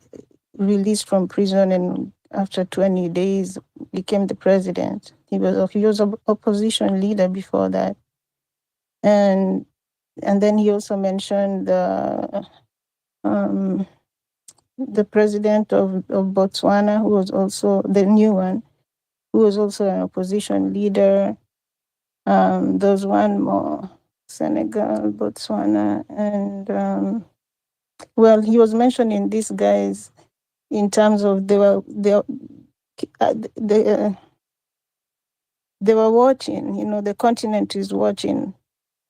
released from prison and after 20 days became the president. He was an opposition leader before that. And then he also mentioned the president of Botswana, who was also the new one, who was also an opposition leader. There's one more, Senegal, Botswana, and well, he was mentioning these guys in terms of they were watching. You know, the continent is watching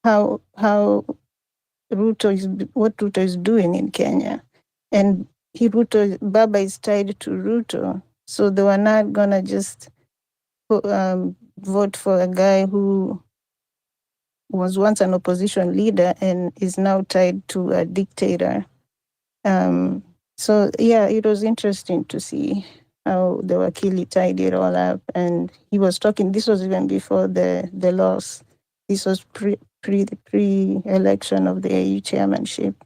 how what Ruto is doing in Kenya, and Baba is tied to Ruto, so they were not gonna just vote for a guy who was once an opposition leader and is now tied to a dictator. So yeah, it was interesting to see how the Wakili tied it all up, and he was talking. This was even before the loss. This was pre-election of the AU chairmanship.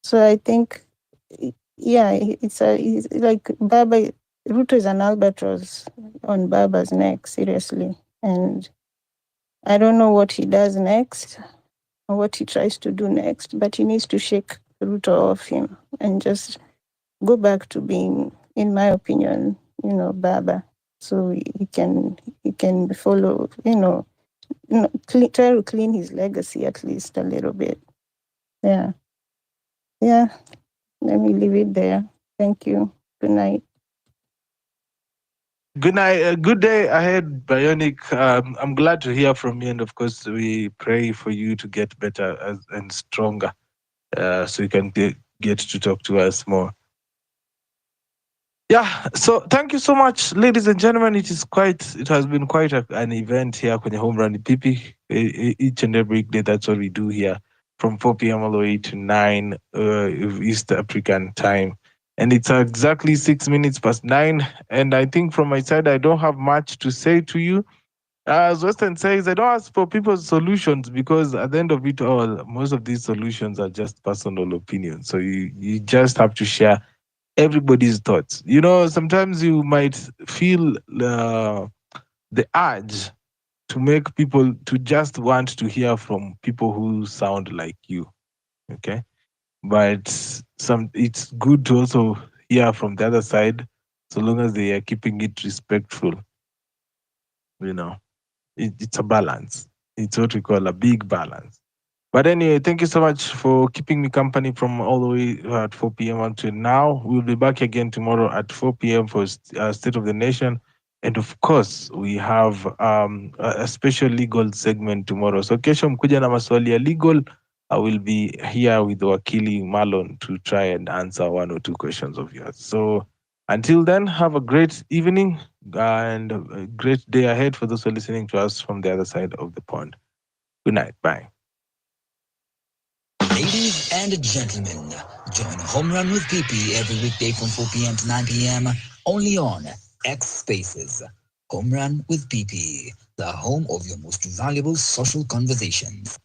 So I think, yeah, it's like Baba. Ruto is an albatross on Baba's neck, seriously, and I don't know what he does next or what he tries to do next, but he needs to shake Ruto off him and just go back to being, in my opinion, Baba. So he can follow, try to clean his legacy at least a little bit. Yeah. Yeah. Let me leave it there. Thank you. Good night. Good night. Good day ahead, Bionic. I'm glad to hear from you, and of course, we pray for you to get better and stronger, so you can get to talk to us more. Yeah. So thank you so much, ladies and gentlemen. It has been quite an event here kwenye Home Run PP. Each and every day, that's what we do here from 4 p.m. all the way to 9 East African time. And it's exactly 6 minutes past 9. And I think from my side, I don't have much to say to you. As Western says, I don't ask for people's solutions because at the end of it all, most of these solutions are just personal opinions. So you just have to share everybody's thoughts. Sometimes you might feel the urge to make people to just want to hear from people who sound like you. Okay. But it's good to also hear from the other side, so long as they are keeping it respectful. It's a balance. It's what we call a big balance. But anyway, thank you so much for keeping me company from all the way at 4 p.m. until now. We'll be back again tomorrow at 4 p.m. for State of the Nation. And of course, we have a special legal segment tomorrow. So kesho mkuja na maswali ya legal. I will be here with Wakili Marlon to try and answer one or two questions of yours. So until then, have a great evening and a great day ahead for those who are listening to us from the other side of the pond. Good night. Bye. Ladies and gentlemen, join Home Run with PP every weekday from 4 p.m. to 9 p.m. only on X Spaces. Home Run with PP, the home of your most valuable social conversations.